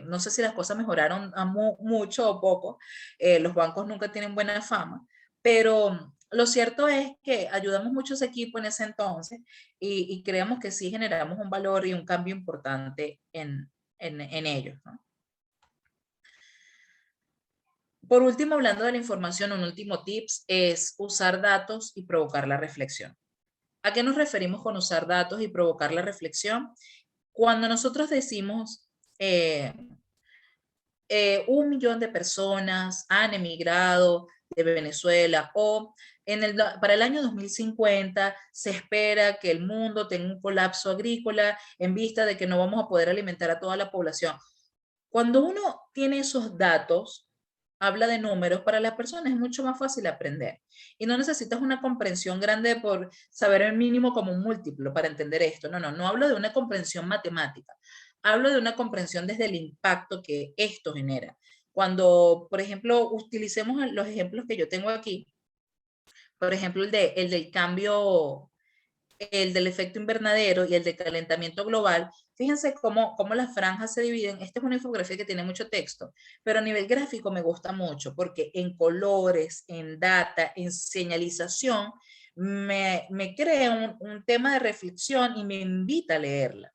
No sé si las cosas mejoraron mucho o poco. Los bancos nunca tienen buena fama, pero lo cierto es que ayudamos muchos equipos en ese entonces y creemos que sí generamos un valor y un cambio importante en ellos, ¿no? Por último, hablando de la información, un último tips es usar datos y provocar la reflexión. ¿A qué nos referimos con usar datos y provocar la reflexión? Cuando nosotros decimos 1 millón de personas han emigrado de Venezuela o para el año 2050 se espera que el mundo tenga un colapso agrícola en vista de que no vamos a poder alimentar a toda la población. Cuando uno tiene esos datos, habla de números, para las personas es mucho más fácil aprender. Y no necesitas una comprensión grande por saber el mínimo como un múltiplo para entender esto. No hablo de una comprensión matemática. Hablo de una comprensión desde el impacto que esto genera. Cuando, por ejemplo, utilicemos los ejemplos que yo tengo aquí, por ejemplo, el del cambio, el del efecto invernadero y el del calentamiento global, fíjense cómo las franjas se dividen. Esta es una infografía que tiene mucho texto, pero a nivel gráfico me gusta mucho porque en colores, en data, en señalización, me crea un tema de reflexión y me invita a leerla.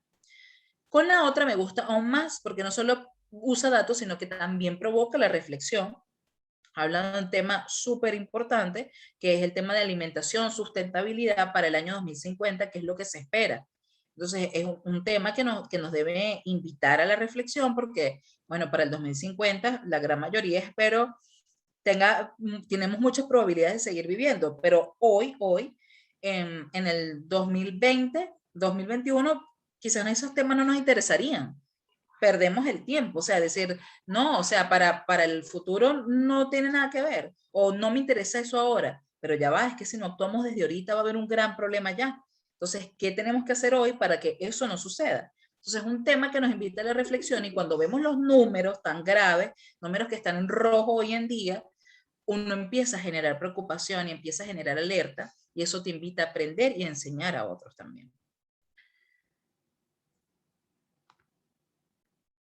Con la otra me gusta aún más porque no solo usa datos, sino que también provoca la reflexión. Habla de un tema súper importante, que es el tema de alimentación, sustentabilidad para el año 2050, que es lo que se espera. Entonces, es un tema que nos debe invitar a la reflexión porque, bueno, para el 2050, la gran mayoría espero tenemos muchas probabilidades de seguir viviendo, pero hoy, en el 2020, 2021, quizás esos temas no nos interesarían. Perdemos el tiempo, o sea, decir, no, o sea, para el futuro no tiene nada que ver, o no me interesa eso ahora, pero ya va, es que si no actuamos desde ahorita va a haber un gran problema ya. Entonces, ¿qué tenemos que hacer hoy para que eso no suceda? Entonces, es un tema que nos invita a la reflexión y cuando vemos los números tan graves, números que están en rojo hoy en día, uno empieza a generar preocupación y empieza a generar alerta y eso te invita a aprender y a enseñar a otros también.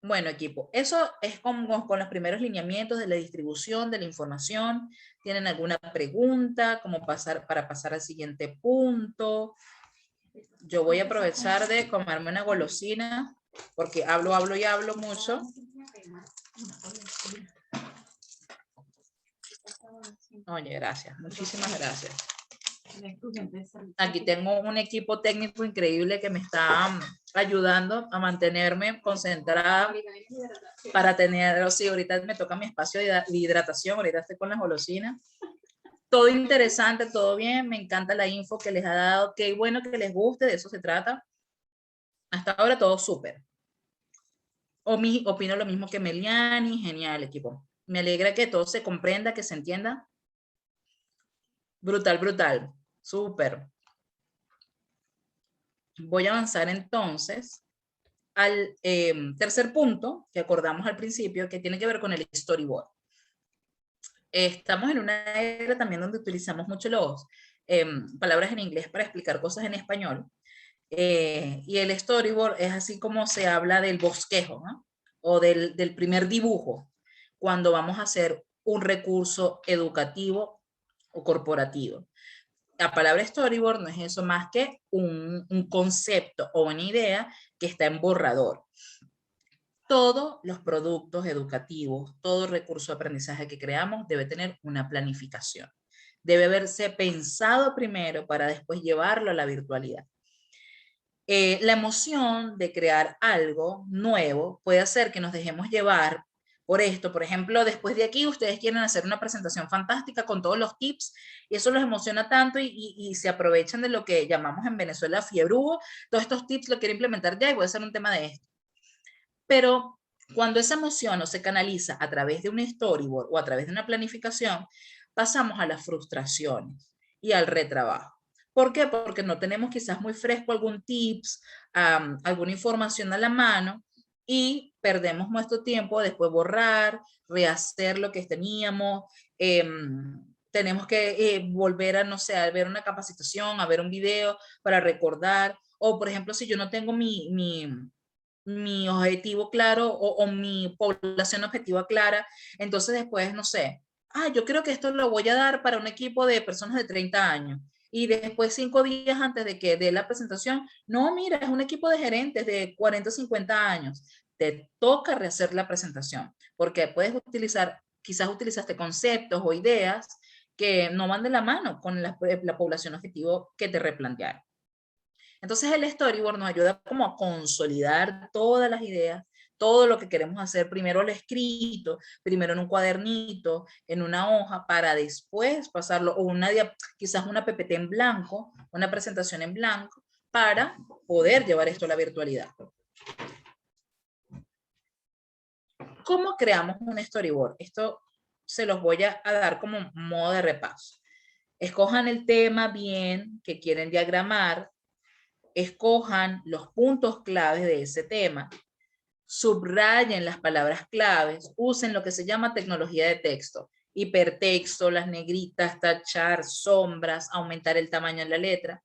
Bueno, equipo, eso es como con los primeros lineamientos de la distribución de la información. ¿Tienen alguna pregunta para pasar al siguiente punto? Yo voy a aprovechar de comerme una golosina porque hablo y hablo mucho. Oye, gracias, muchísimas gracias. Aquí tengo un equipo técnico increíble que me está ayudando a mantenerme concentrada para tener, sí, ahorita me toca mi espacio de hidratación, ahorita estoy con las golosinas. Todo interesante, todo bien, me encanta la info que les ha dado, qué bueno que les guste, de eso se trata. Hasta ahora todo súper. Opino lo mismo que Meliani, genial equipo. Me alegra que todo se comprenda, que se entienda. Brutal, brutal, súper. Voy a avanzar entonces al tercer punto que acordamos al principio, que tiene que ver con el storyboard. Estamos en una era también donde utilizamos mucho los palabras en inglés para explicar cosas en español. Y el storyboard es así como se habla del bosquejo, ¿no? O del primer dibujo, cuando vamos a hacer un recurso educativo o corporativo. La palabra storyboard no es eso más que un concepto o una idea que está en borrador. Todos los productos educativos, todo recurso de aprendizaje que creamos debe tener una planificación. Debe haberse pensado primero para después llevarlo a la virtualidad. La emoción de crear algo nuevo puede hacer que nos dejemos llevar por esto. Por ejemplo, después de aquí ustedes quieren hacer una presentación fantástica con todos los tips y eso los emociona tanto y se aprovechan de lo que llamamos en Venezuela fiebrugo. Todos estos tips lo quiero implementar ya y voy a hacer un tema de esto. Pero cuando esa emoción no se canaliza a través de un storyboard o a través de una planificación, pasamos a las frustraciones y al retrabajo. ¿Por qué? Porque no tenemos quizás muy fresco algún tips, alguna información a la mano y perdemos nuestro tiempo después borrar, rehacer lo que teníamos. Tenemos que volver a, no sé, a ver una capacitación, a ver un video para recordar. O, por ejemplo, si yo no tengo mi objetivo claro o mi población objetiva clara, entonces después, no sé, yo creo que esto lo voy a dar para un equipo de personas de 30 años. Y después 5 días antes de que dé la presentación, no, mira, es un equipo de gerentes de 40 o 50 años. Te toca rehacer la presentación, porque puedes utilizar, quizás utilizaste conceptos o ideas que no van de la mano con la población objetivo que te replantearon. Entonces el storyboard nos ayuda como a consolidar todas las ideas, todo lo que queremos hacer, primero lo escrito, primero en un cuadernito, en una hoja, para después pasarlo, o quizás una PPT en blanco, una presentación en blanco, para poder llevar esto a la virtualidad. ¿Cómo creamos un storyboard? Esto se los voy a dar como modo de repaso. Escojan el tema bien que quieren diagramar, escojan los puntos claves de ese tema, subrayen las palabras claves, usen lo que se llama tecnología de texto, hipertexto, las negritas, tachar, sombras, aumentar el tamaño de la letra.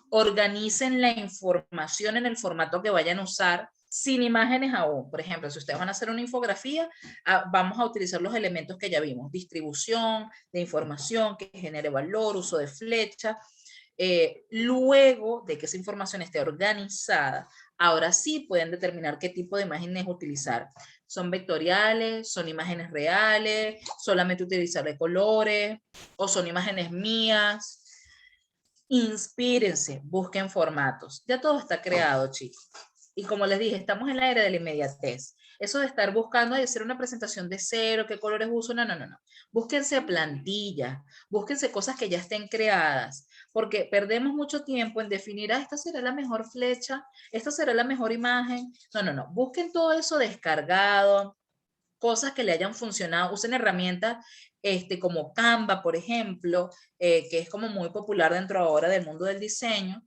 Organicen la información en el formato que vayan a usar, sin imágenes aún. Por ejemplo, si ustedes van a hacer una infografía, vamos a utilizar los elementos que ya vimos, distribución de información que genere valor, uso de flecha. Luego de que esa información esté organizada, Ahora sí pueden determinar qué tipo de imágenes utilizar. ¿Son vectoriales? ¿Son imágenes reales? ¿Solamente utilizaré colores? ¿O son imágenes mías? Inspírense, busquen formatos. Ya todo está creado, chicos. Y como les dije, estamos en la era de la inmediatez. Eso de estar buscando y hacer una presentación de cero, qué colores uso, no, no, no, no. Búsquense plantillas, búsquense cosas que ya estén creadas, porque perdemos mucho tiempo en definir, esta será la mejor flecha, esta será la mejor imagen. No, no, no. Busquen todo eso descargado, cosas que le hayan funcionado, usen herramientas como Canva, por ejemplo, que es como muy popular dentro ahora del mundo del diseño,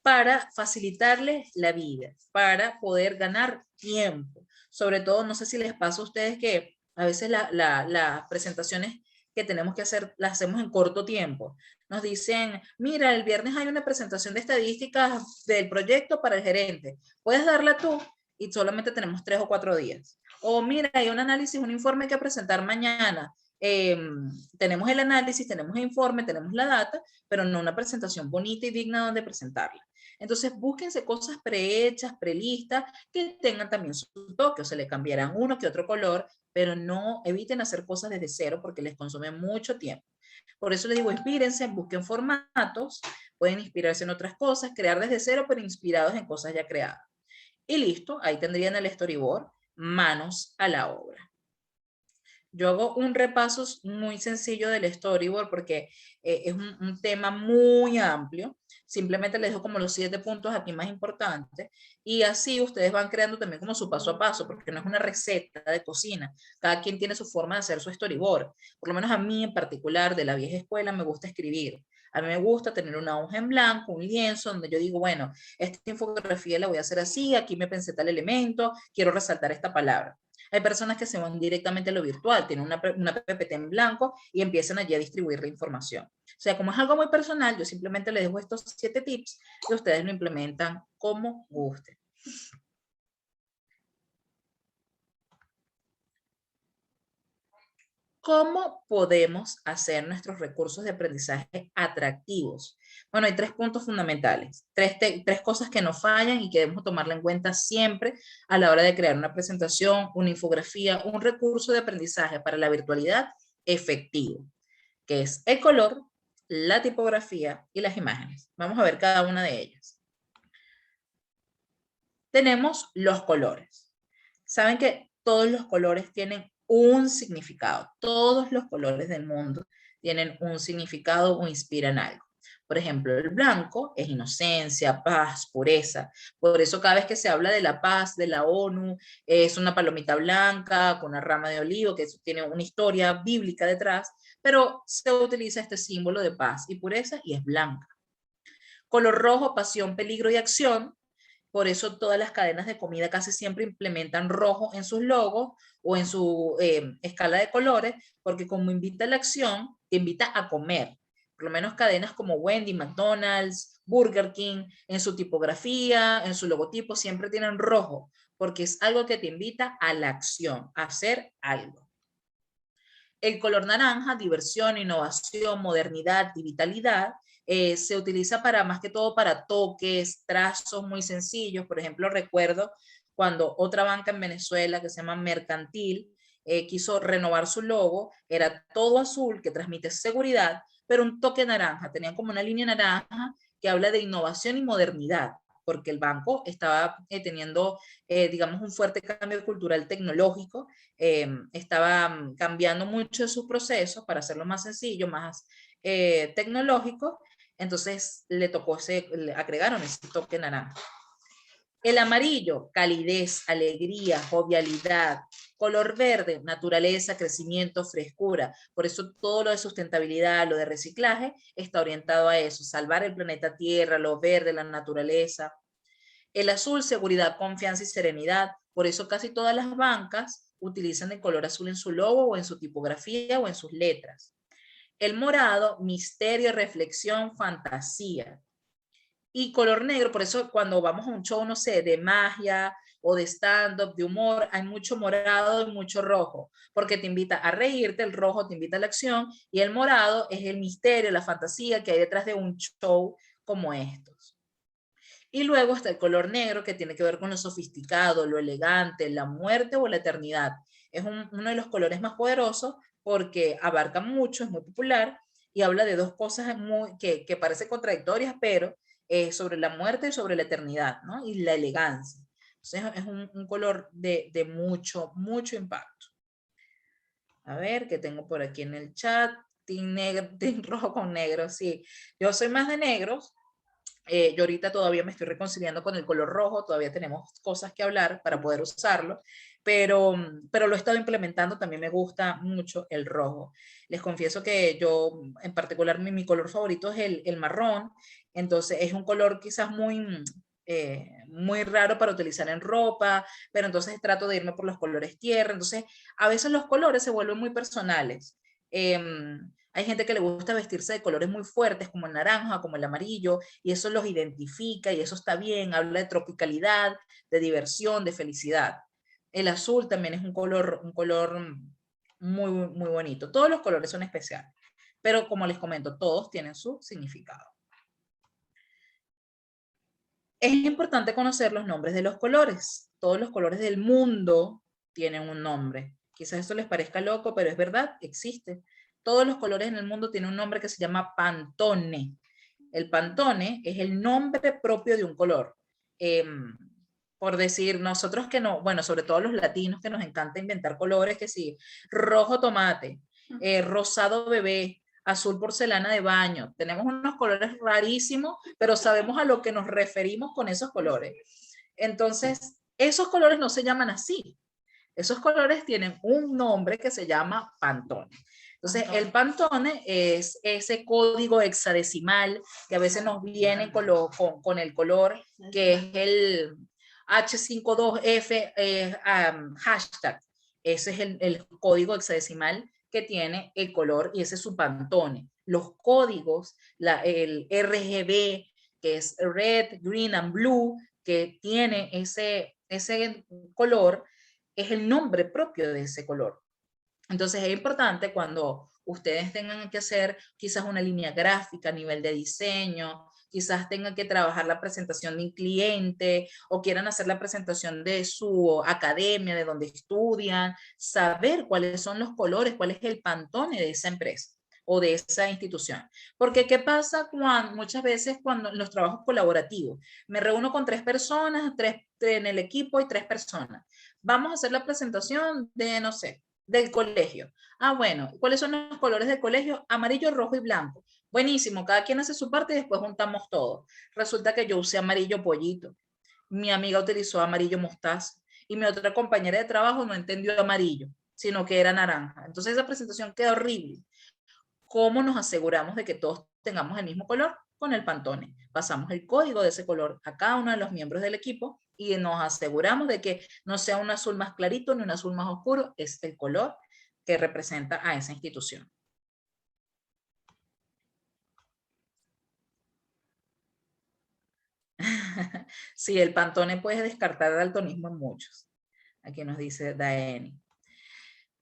para facilitarles la vida, para poder ganar tiempo. Sobre todo, no sé si les pasa a ustedes que a veces las presentaciones que tenemos que hacer las hacemos en corto tiempo. Nos dicen, mira, el viernes hay una presentación de estadísticas del proyecto para el gerente. ¿Puedes darla tú? Y solamente tenemos 3 o 4 días. O mira, hay un análisis, un informe que presentar mañana. Tenemos el análisis, tenemos el informe, tenemos la data, pero no una presentación bonita y digna donde presentarla. Entonces, búsquense cosas prehechas, prelistas, que tengan también su toque, o se le cambiarán uno que otro color, pero no eviten hacer cosas desde cero porque les consume mucho tiempo. Por eso les digo, inspírense, busquen formatos, pueden inspirarse en otras cosas, crear desde cero, pero inspirados en cosas ya creadas. Y listo, ahí tendrían el storyboard, manos a la obra. Yo hago un repaso muy sencillo del storyboard porque es un tema muy amplio. Simplemente les dejo como los 7 puntos aquí más importantes y así ustedes van creando también como su paso a paso, porque no es una receta de cocina. Cada quien tiene su forma de hacer su storyboard. Por lo menos a mí en particular, de la vieja escuela, me gusta escribir. A mí me gusta tener una hoja en blanco, un lienzo, donde yo digo, bueno, esta infografía la voy a hacer así, aquí me pensé tal elemento, quiero resaltar esta palabra. Hay personas que se van directamente a lo virtual, tienen una PPT en blanco y empiezan allí a distribuir la información. O sea, como es algo muy personal, yo simplemente les dejo estos 7 tips y ustedes lo implementan como gusten. ¿Cómo podemos hacer nuestros recursos de aprendizaje atractivos? Bueno, hay 3 puntos fundamentales, 3 cosas que nos fallan y que debemos tomarla en cuenta siempre a la hora de crear una presentación, una infografía, un recurso de aprendizaje para la virtualidad efectivo, que es el color, la tipografía y las imágenes. Vamos a ver cada una de ellas. Tenemos los colores. Saben que todos los colores tienen un significado. Todos los colores del mundo tienen un significado o inspiran algo. Por ejemplo, el blanco es inocencia, paz, pureza. Por eso cada vez que se habla de la paz de la ONU, es una palomita blanca con una rama de olivo que tiene una historia bíblica detrás, pero se utiliza este símbolo de paz y pureza y es blanca. Color rojo, pasión, peligro y acción. Por eso todas las cadenas de comida casi siempre implementan rojo en sus logos o en su escala de colores, porque como invita a la acción, te invita a comer. Por lo menos cadenas como Wendy, McDonald's, Burger King, en su tipografía, en su logotipo, siempre tienen rojo, porque es algo que te invita a la acción, a hacer algo. El color naranja, diversión, innovación, modernidad y vitalidad, se utiliza para más que todo para toques, trazos muy sencillos. Por ejemplo, recuerdo cuando otra banca en Venezuela que se llama Mercantil quiso renovar su logo, era todo azul que transmite seguridad, pero un toque naranja, tenían como una línea naranja que habla de innovación y modernidad, porque el banco estaba teniendo, digamos, un fuerte cambio cultural tecnológico, estaba cambiando mucho de sus procesos para hacerlo más sencillo, más tecnológico, entonces le agregaron ese toque naranja. El amarillo, calidez, alegría, jovialidad. Color verde, naturaleza, crecimiento, frescura. Por eso todo lo de sustentabilidad, lo de reciclaje, está orientado a eso, salvar el planeta Tierra, lo verde, la naturaleza. El azul, seguridad, confianza y serenidad. Por eso casi todas las bancas utilizan el color azul en su logo o en su tipografía o en sus letras. El morado, misterio, reflexión, fantasía. Y color negro, por eso cuando vamos a un show, no sé, de magia o de stand-up, de humor, hay mucho morado y mucho rojo, porque te invita a reírte, el rojo te invita a la acción y el morado es el misterio, la fantasía que hay detrás de un show como estos. Y luego está el color negro, que tiene que ver con lo sofisticado, lo elegante, la muerte o la eternidad. Es uno de los colores más poderosos porque abarca mucho, es muy popular y habla de dos cosas que parecen contradictorias, pero sobre la muerte y sobre la eternidad, ¿no? Y la elegancia. Entonces es un color de mucho, mucho impacto. A ver, ¿qué tengo por aquí en el chat? Team, negro, team rojo con negro, sí. Yo soy más de negros. Yo ahorita todavía me estoy reconciliando con el color rojo, todavía tenemos cosas que hablar para poder usarlo, pero lo he estado implementando, también me gusta mucho el rojo. Les confieso que yo, en particular, mi color favorito es el marrón, entonces es un color quizás muy raro para utilizar en ropa, pero entonces trato de irme por los colores tierra, entonces a veces los colores se vuelven muy personales. Hay gente que le gusta vestirse de colores muy fuertes, como el naranja, como el amarillo, y eso los identifica y eso está bien, habla de tropicalidad, de diversión, de felicidad. El azul también es un color muy, muy bonito. Todos los colores son especiales, pero como les comento, todos tienen su significado. Es importante conocer los nombres de los colores. Todos los colores del mundo tienen un nombre. Quizás esto les parezca loco, pero es verdad, existe. Todos los colores en el mundo tienen un nombre que se llama Pantone. El Pantone es el nombre propio de un color. Eh, por decir, nosotros que no, bueno, sobre todo los latinos que nos encanta inventar colores, que sí, rojo tomate, rosado bebé, azul porcelana de baño. Tenemos unos colores rarísimos, pero sabemos a lo que nos referimos con esos colores. Entonces, esos colores no se llaman así. Esos colores tienen un nombre que se llama Pantone. Entonces, el Pantone es ese código hexadecimal que a veces nos viene con el color, que es el H52F hashtag. Ese es el código hexadecimal que tiene el color y ese es su Pantone. Los códigos, el RGB, que es Red, Green and Blue, que tiene ese color, es el nombre propio de ese color. Entonces es importante cuando ustedes tengan que hacer quizás una línea gráfica a nivel de diseño, quizás tengan que trabajar la presentación de un cliente o quieran hacer la presentación de su academia, de donde estudian, saber cuáles son los colores, cuál es el Pantone de esa empresa o de esa institución. Porque ¿qué pasa cuando muchas veces cuando los trabajos colaborativos? Me reúno con 3 personas, en el equipo y 3 personas. Vamos a hacer la presentación de, no sé, del colegio. Ah, bueno, ¿cuáles son los colores del colegio? Amarillo, rojo y blanco. Buenísimo, cada quien hace su parte y después juntamos todo. Resulta que yo usé amarillo pollito, mi amiga utilizó amarillo mostaza y mi otra compañera de trabajo no entendió amarillo, sino que era naranja. Entonces esa presentación quedó horrible. ¿Cómo nos aseguramos de que todos tengamos el mismo color? Con el Pantone. Pasamos el código de ese color a cada uno de los miembros del equipo y nos aseguramos de que no sea un azul más clarito ni un azul más oscuro, es el color que representa a esa institución. Sí, el Pantone puede descartar daltonismo en muchos. Aquí nos dice Daeni.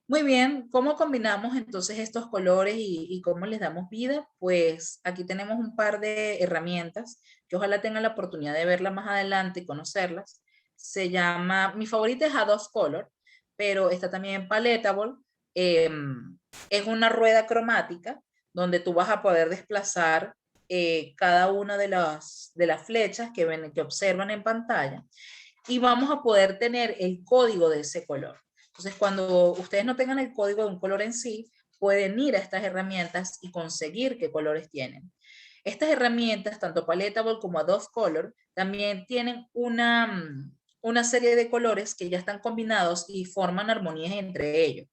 Muy bien, ¿cómo combinamos entonces estos colores y cómo les damos vida? Pues aquí tenemos un par de herramientas que ojalá tengan la oportunidad de verlas más adelante y conocerlas. Se llama, mi favorita es Adobe Color, pero está también Paletable. Eh, es una rueda cromática donde tú vas a poder desplazar cada una de las flechas que observan en pantalla y vamos a poder tener el código de ese color. Entonces, cuando ustedes no tengan el código de un color en sí, pueden ir a estas herramientas y conseguir qué colores tienen. Estas herramientas, tanto Paletable como Adobe Color, también tienen una serie de colores que ya están combinados y forman armonías entre ellos.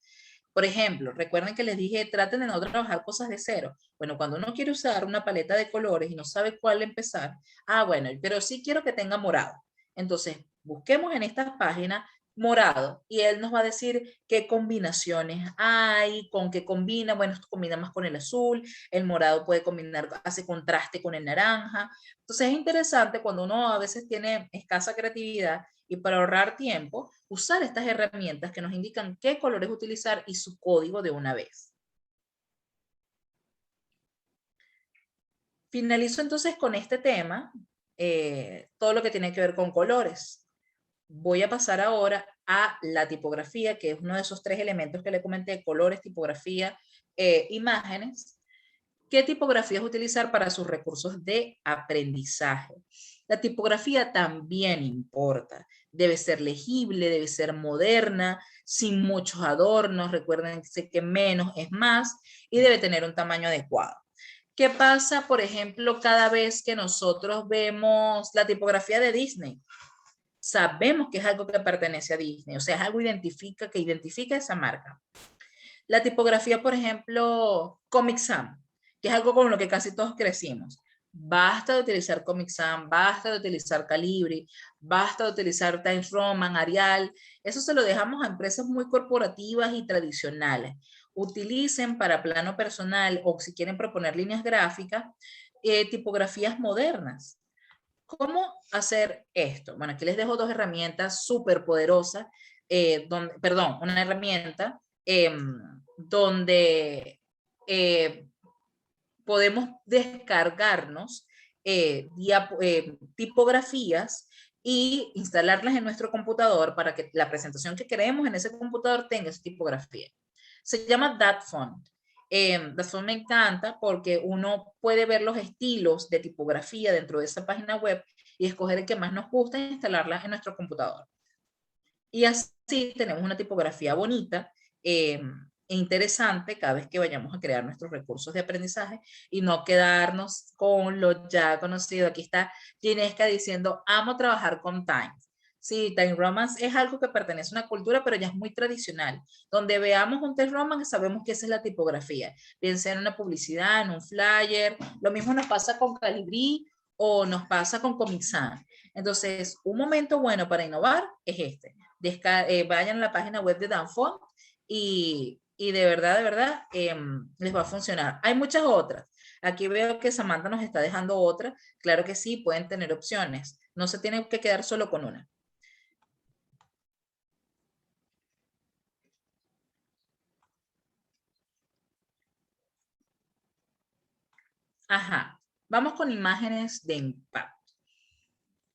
Por ejemplo, recuerden que les dije, traten de no trabajar cosas de cero. Bueno, cuando uno quiere usar una paleta de colores y no sabe cuál empezar, bueno, pero sí quiero que tenga morado. Entonces, busquemos en estas páginas morado y él nos va a decir qué combinaciones hay, con qué combina. Bueno, esto combina más con el azul, el morado puede combinar, hace contraste con el naranja. Entonces es interesante cuando uno a veces tiene escasa creatividad y para ahorrar tiempo, usar estas herramientas que nos indican qué colores utilizar y su código de una vez. Finalizo entonces con este tema todo lo que tiene que ver con colores. Voy a pasar ahora a la tipografía, que es uno de esos 3 elementos que le comenté: colores, tipografía, imágenes. ¿Qué tipografías utilizar para sus recursos de aprendizaje? La tipografía también importa. Debe ser legible, debe ser moderna, sin muchos adornos. Recuerden que menos es más, y debe tener un tamaño adecuado. ¿Qué pasa, por ejemplo, cada vez que nosotros vemos la tipografía de Disney? Sabemos que es algo que pertenece a Disney, o sea, es algo que identifica esa marca. La tipografía, por ejemplo, Comic Sans, que es algo con lo que casi todos crecimos. Basta de utilizar Comic Sans, basta de utilizar Calibri, basta de utilizar Times Roman, Arial. Eso se lo dejamos a empresas muy corporativas y tradicionales. Utilicen para plano personal, o si quieren proponer líneas gráficas, tipografías modernas. ¿Cómo hacer esto? Bueno, aquí les dejo 2 herramientas súper poderosas, una herramienta donde podemos descargarnos tipografías y instalarlas en nuestro computador para que la presentación que queremos en ese computador tenga esa tipografía. Se llama DatFont. DatFont me encanta porque uno puede ver los estilos de tipografía dentro de esa página web y escoger el que más nos gusta e instalarla en nuestro computador. Y así tenemos una tipografía bonita e interesante cada vez que vayamos a crear nuestros recursos de aprendizaje, y no quedarnos con lo ya conocido. Aquí está Ginesca diciendo: amo trabajar con Times. Sí, Time Romance es algo que pertenece a una cultura, pero ya es muy tradicional. Donde veamos un Time Romance, sabemos que esa es la tipografía. Bien sea en una publicidad, en un flyer. Lo mismo nos pasa con Calibri o nos pasa con Comic Sans. Entonces, un momento bueno para innovar es este. Vayan a la página web de DatFont y de verdad, les va a funcionar. Hay muchas otras. Aquí veo que Samantha nos está dejando otra. Claro que sí, pueden tener opciones. No se tienen que quedar solo con una. Ajá. Vamos con imágenes de impacto.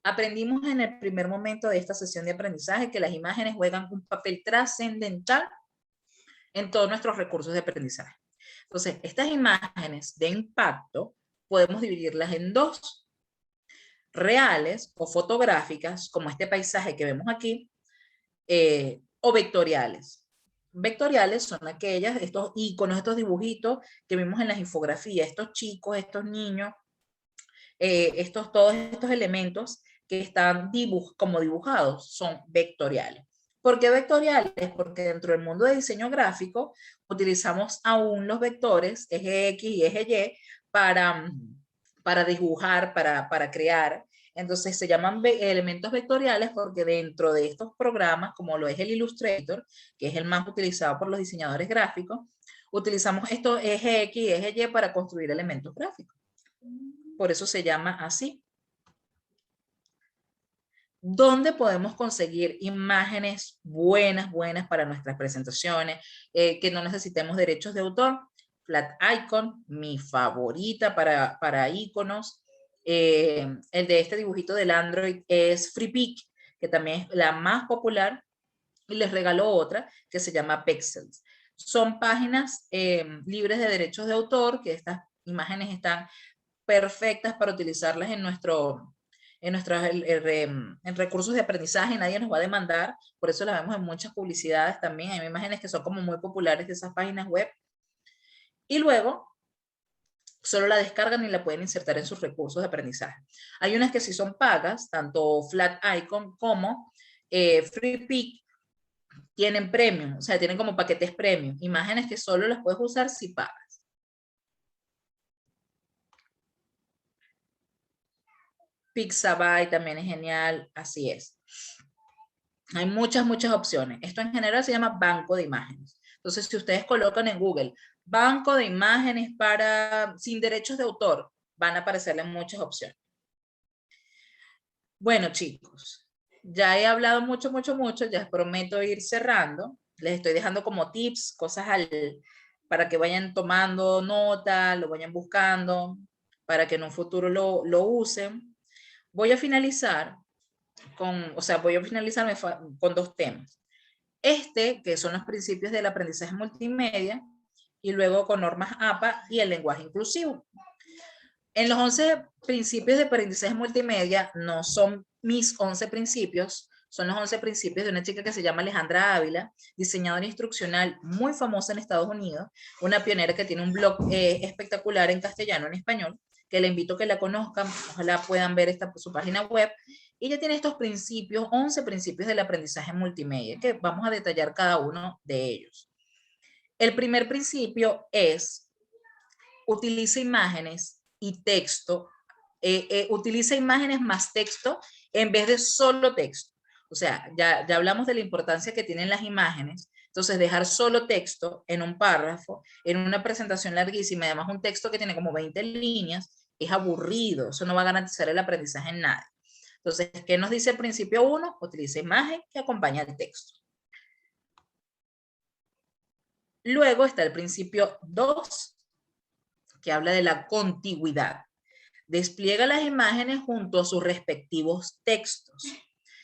Aprendimos en el primer momento de esta sesión de aprendizaje que las imágenes juegan un papel trascendental en todos nuestros recursos de aprendizaje. Entonces, estas imágenes de impacto podemos dividirlas en 2: reales o fotográficas, como este paisaje que vemos aquí, o vectoriales. Vectoriales son aquellas, estos iconos, estos dibujitos que vimos en las infografías, estos chicos, estos niños, todos estos elementos que están como dibujados son vectoriales. ¿Por qué vectoriales? Porque dentro del mundo de diseño gráfico utilizamos aún los vectores, eje X y eje Y, para dibujar, para crear. Entonces se llaman elementos vectoriales porque dentro de estos programas, como lo es el Illustrator, que es el más utilizado por los diseñadores gráficos, utilizamos estos eje X y eje Y para construir elementos gráficos. Por eso se llama así. ¿Dónde podemos conseguir imágenes buenas para nuestras presentaciones, que no necesitemos derechos de autor? Flaticon, mi favorita para iconos. El de este dibujito del Android es FreePic, que también es la más popular, y les regaló otra que se llama Pexels. Son páginas libres de derechos de autor, que estas imágenes están perfectas para utilizarlas en en recursos de aprendizaje. Nadie nos va a demandar, por eso las vemos en muchas publicidades también. Hay imágenes que son como muy populares de esas páginas web, y luego solo la descargan y la pueden insertar en sus recursos de aprendizaje. Hay unas que sí son pagas, tanto Flaticon como FreePic tienen premium, o sea, tienen como paquetes premium, imágenes que solo las puedes usar si pagas. Pixabay también es genial, así es. Hay muchas opciones. Esto en general se llama banco de imágenes. Entonces, si ustedes colocan en Google banco de imágenes sin derechos de autor, van a aparecerle muchas opciones. Bueno, chicos, ya he hablado mucho, ya prometo ir cerrando. Les estoy dejando como tips, cosas para que vayan tomando nota, lo vayan buscando, para que en un futuro lo usen. Voy a finalizar voy a finalizarme con 2 temas. Que son los principios del aprendizaje multimedia, y luego con normas APA y el lenguaje inclusivo. En los 11 principios de aprendizaje multimedia no son mis 11 principios, son los 11 principios de una chica que se llama Alejandra Ávila, diseñadora instruccional muy famosa en Estados Unidos, una pionera que tiene un blog espectacular en castellano, en español, que le invito a que la conozcan, ojalá puedan ver su página web. Ella tiene estos principios, 11 principios del aprendizaje multimedia, que vamos a detallar cada uno de ellos. El primer principio es: utiliza imágenes y texto, utiliza imágenes más texto en vez de solo texto. O sea, ya hablamos de la importancia que tienen las imágenes. Entonces, dejar solo texto en un párrafo, en una presentación larguísima, además un texto que tiene como 20 líneas, es aburrido. Eso no va a garantizar el aprendizaje en nada. Entonces, ¿qué nos dice el principio 1? Utiliza imagen que acompaña el texto. Luego está el principio 2, que habla de la contigüidad. Despliega las imágenes junto a sus respectivos textos.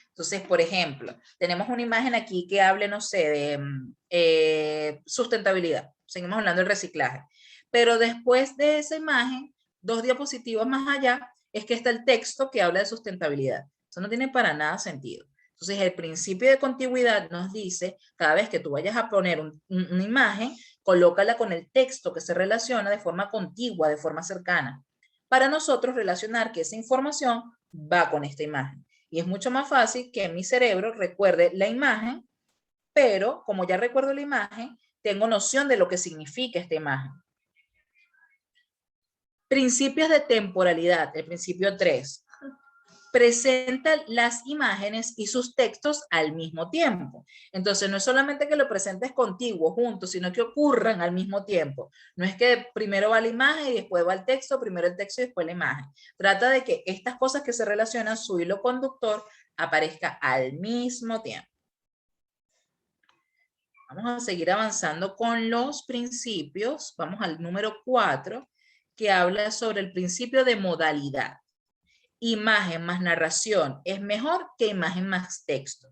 Entonces, por ejemplo, tenemos una imagen aquí que hable, no sé, de sustentabilidad. Seguimos hablando del reciclaje. Pero después de esa imagen, 2 diapositivas más allá, es que está el texto que habla de sustentabilidad. Eso no tiene para nada sentido. Entonces, el principio de contigüidad nos dice, cada vez que tú vayas a poner una imagen, colócala con el texto que se relaciona de forma contigua, de forma cercana, para nosotros relacionar que esa información va con esta imagen. Y es mucho más fácil que mi cerebro recuerde la imagen, pero como ya recuerdo la imagen, tengo noción de lo que significa esta imagen. Principios de temporalidad, el principio 3. Presenta las imágenes y sus textos al mismo tiempo. Entonces, no es solamente que lo presentes contigo, juntos, sino que ocurran al mismo tiempo. No es que primero va la imagen y después va el texto, primero el texto y después la imagen. Trata de que estas cosas que se relacionan, su hilo conductor, aparezca al mismo tiempo. Vamos a seguir avanzando con los principios. Vamos al número 4, que habla sobre el principio de modalidad. Imagen más narración es mejor que imagen más texto.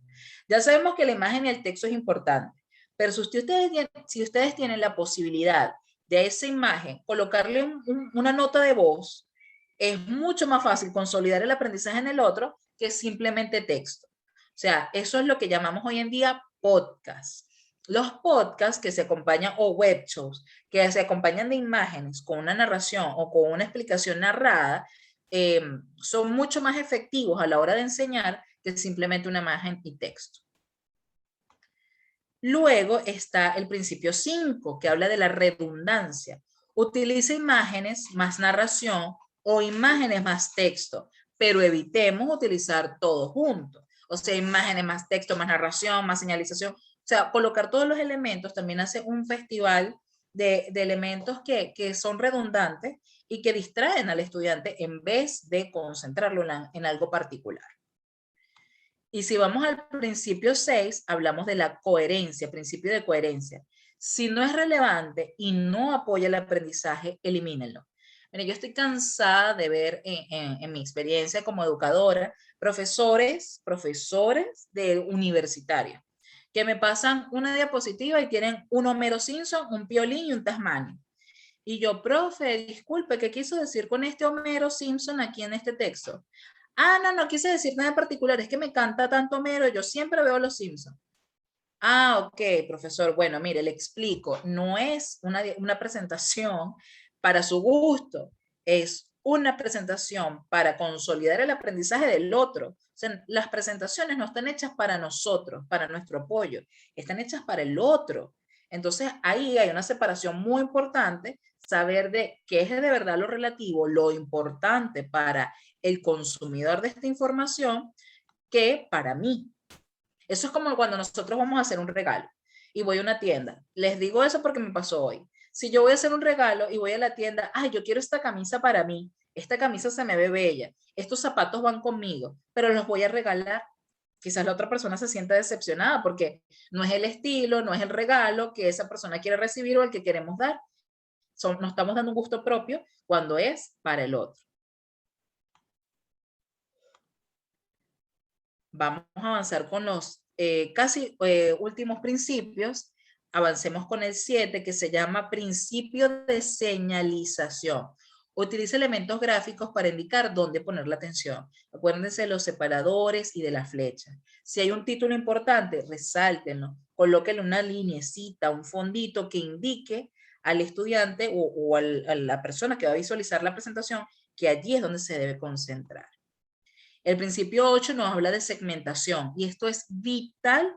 Ya sabemos que la imagen y el texto es importante, pero si ustedes tienen la posibilidad de a esa imagen colocarle una nota de voz, es mucho más fácil consolidar el aprendizaje en el otro que simplemente texto. O sea, eso es lo que llamamos hoy en día podcast. Los podcasts que se acompañan, o web shows, que se acompañan de imágenes con una narración o con una explicación narrada, son mucho más efectivos a la hora de enseñar que simplemente una imagen y texto. Luego está el principio 5, que habla de la redundancia. Utiliza imágenes más narración o imágenes más texto, pero evitemos utilizar todo junto. O sea, imágenes más texto, más narración, más señalización. O sea, colocar todos los elementos también hace un festival de elementos que son redundantes y que distraen al estudiante en vez de concentrarlo en algo particular. Y si vamos al principio 6, hablamos de la coherencia, principio de coherencia. Si no es relevante y no apoya el aprendizaje, elimínenlo. Mire, yo estoy cansada de ver en mi experiencia como educadora, profesores de universitarios, que me pasan una diapositiva y tienen un Homero Simpson, un Piolín y un Tasmania. Y yo, profe, disculpe, ¿qué quiso decir con este Homero Simpson aquí en este texto? Ah, no quise decir nada en particular, es que me encanta tanto Homero, yo siempre veo Los Simpsons. Ah, ok, profesor. Bueno, mire, le explico. No es una presentación para su gusto, es una presentación para consolidar el aprendizaje del otro. O sea, las presentaciones no están hechas para nosotros, para nuestro apoyo, están hechas para el otro. Entonces, ahí hay una separación muy importante, saber de qué es de verdad lo relativo, lo importante para el consumidor de esta información, que para mí. Eso es como cuando nosotros vamos a hacer un regalo y voy a una tienda. Les digo eso porque me pasó hoy. Si yo voy a hacer un regalo y voy a la tienda, ay, yo quiero esta camisa para mí, esta camisa se me ve bella, estos zapatos van conmigo, pero los voy a regalar. Quizás la otra persona se sienta decepcionada porque no es el estilo, no es el regalo que esa persona quiere recibir o el que queremos dar. Nos estamos dando un gusto propio cuando es para el otro. Vamos a avanzar con los últimos principios. Avancemos con el 7, que se llama principio de señalización. Utiliza elementos gráficos para indicar dónde poner la atención. Acuérdense de los separadores y de la flecha. Si hay un título importante, resáltenlo. Colóquenle una linecita, un fondito que indique al estudiante o a la persona que va a visualizar la presentación que allí es donde se debe concentrar. El principio 8 nos habla de segmentación y esto es vital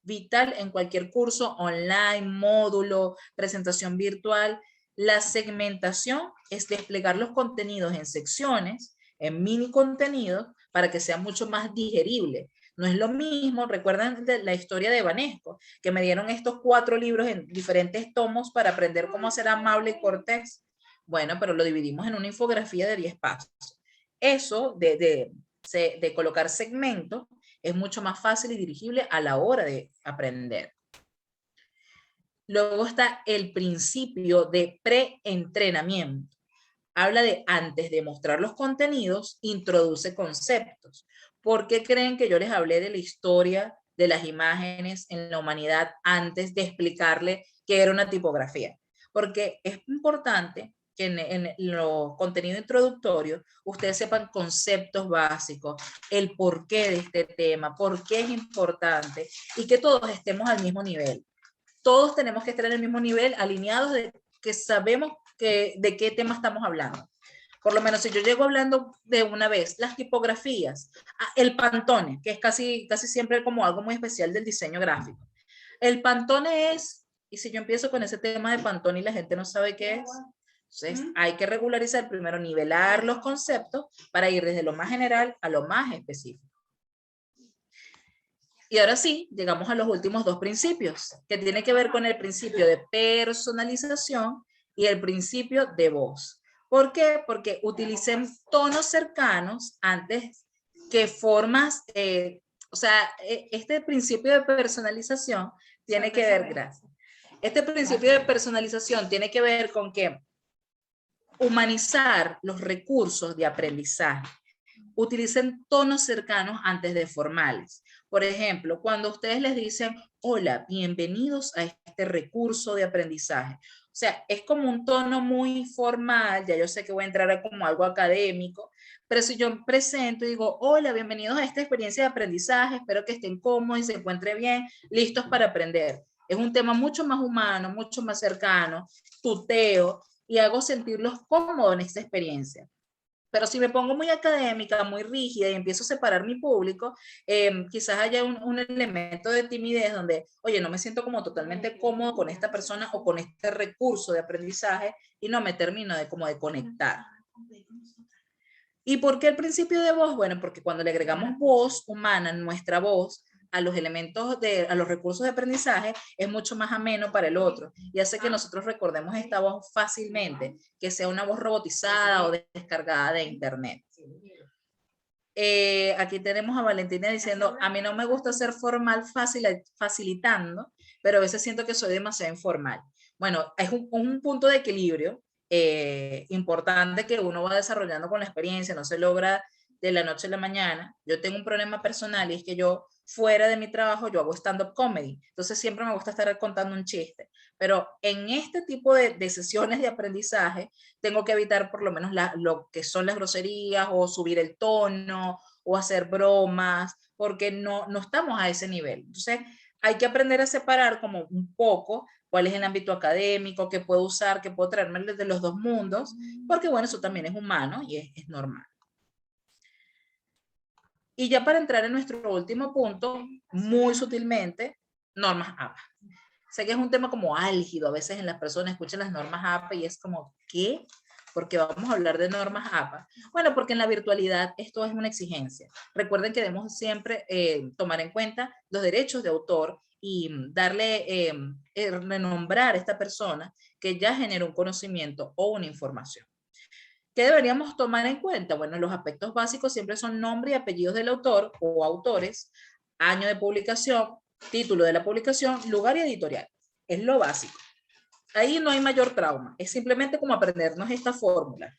en cualquier curso online, módulo, presentación virtual. La segmentación es desplegar los contenidos en secciones, en mini contenidos, para que sea mucho más digerible. No es lo mismo, recuerdan la historia de Banesco, que me dieron estos 4 libros en diferentes tomos para aprender cómo ser amable y cortés. Bueno, pero lo dividimos en una infografía de 10 pasos. Eso de colocar segmentos es mucho más fácil y dirigible a la hora de aprender. Luego está el principio de preentrenamiento. Habla de antes de mostrar los contenidos, introduce conceptos. ¿Por qué creen que yo les hablé de la historia de las imágenes en la humanidad antes de explicarle qué era una tipografía? Porque es importante que en los contenidos introductorios ustedes sepan conceptos básicos, el porqué de este tema, por qué es importante y que todos estemos al mismo nivel. Todos tenemos que estar en el mismo nivel, alineados de que sabemos de qué tema estamos hablando. Por lo menos si yo llego hablando de una vez, las tipografías, el Pantone, que es casi siempre como algo muy especial del diseño gráfico. El Pantone es, y si yo empiezo con ese tema de Pantone y la gente no sabe qué es, entonces hay que regularizar primero, nivelar los conceptos para ir desde lo más general a lo más específico. Y ahora sí, llegamos a los últimos 2 principios, que tiene que ver con el principio de personalización y el principio de voz. ¿Por qué? Porque utilicen tonos cercanos antes que formas, este principio de personalización tiene que ver, gracias. Este principio de personalización tiene que ver con que humanizar los recursos de aprendizaje. Utilicen tonos cercanos antes de formales. Por ejemplo, cuando ustedes les dicen, hola, bienvenidos a este recurso de aprendizaje. O sea, es como un tono muy formal, ya yo sé que voy a entrar a como algo académico, pero si yo presento y digo, hola, bienvenidos a esta experiencia de aprendizaje, espero que estén cómodos y se encuentren bien, listos para aprender. Es un tema mucho más humano, mucho más cercano, tuteo, y hago sentirlos cómodos en esta experiencia. Pero si me pongo muy académica, muy rígida y empiezo a separar mi público, quizás haya un elemento de timidez donde, oye, no me siento como totalmente cómodo con esta persona o con este recurso de aprendizaje y no me termino de conectar. ¿Y por qué el principio de voz? Bueno, porque cuando le agregamos voz humana, nuestra voz, a los elementos, a los recursos de aprendizaje, es mucho más ameno para el otro y hace que nosotros recordemos esta voz fácilmente, que sea una voz robotizada o descargada de internet. Aquí tenemos a Valentina diciendo, a mí no me gusta ser formal facilitando, pero a veces siento que soy demasiado informal. Bueno, es un punto de equilibrio importante que uno va desarrollando con la experiencia, no se logra de la noche a la mañana. Yo tengo un problema personal y es que yo fuera de mi trabajo yo hago stand-up comedy, entonces siempre me gusta estar contando un chiste, pero en este tipo de sesiones de aprendizaje tengo que evitar por lo menos lo que son las groserías o subir el tono o hacer bromas, porque no estamos a ese nivel. Entonces hay que aprender a separar como un poco cuál es el ámbito académico, qué puedo usar, qué puedo traerme desde los 2 mundos, porque bueno, eso también es humano y es normal. Y ya para entrar en nuestro último punto, muy sutilmente, normas APA. Sé que es un tema como álgido, a veces en las personas escuchan las normas APA y es como, ¿qué? Porque vamos a hablar de normas APA. Bueno, porque en la virtualidad esto es una exigencia. Recuerden que debemos siempre tomar en cuenta los derechos de autor y darle, renombrar a esta persona que ya generó un conocimiento o una información. ¿Qué deberíamos tomar en cuenta? Bueno, los aspectos básicos siempre son nombre y apellidos del autor o autores, año de publicación, título de la publicación, lugar y editorial. Es lo básico. Ahí no hay mayor trauma. Es simplemente como aprendernos esta fórmula.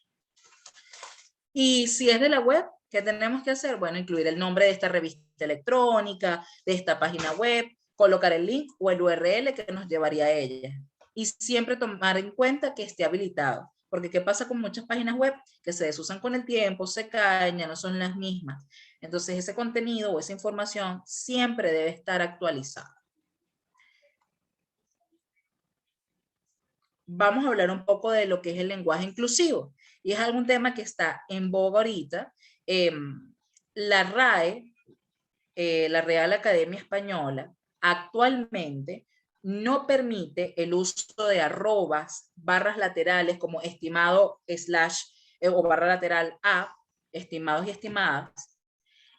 Y si es de la web, ¿Qué tenemos que hacer? Bueno, incluir el nombre de esta revista electrónica, de esta página web, colocar el link o el URL que nos llevaría a ella. Y siempre tomar en cuenta que esté habilitado. Porque ¿qué pasa con muchas páginas web? Que se desusan con el tiempo, se caen, ya no son las mismas. Entonces ese contenido o esa información siempre debe estar actualizada. Vamos a hablar un poco de lo que es el lenguaje inclusivo. Y es algún tema que está en boga ahorita. La RAE, la Real Academia Española, actualmente no permite el uso de arrobas, barras laterales como estimado slash o barra lateral a, estimados y estimadas,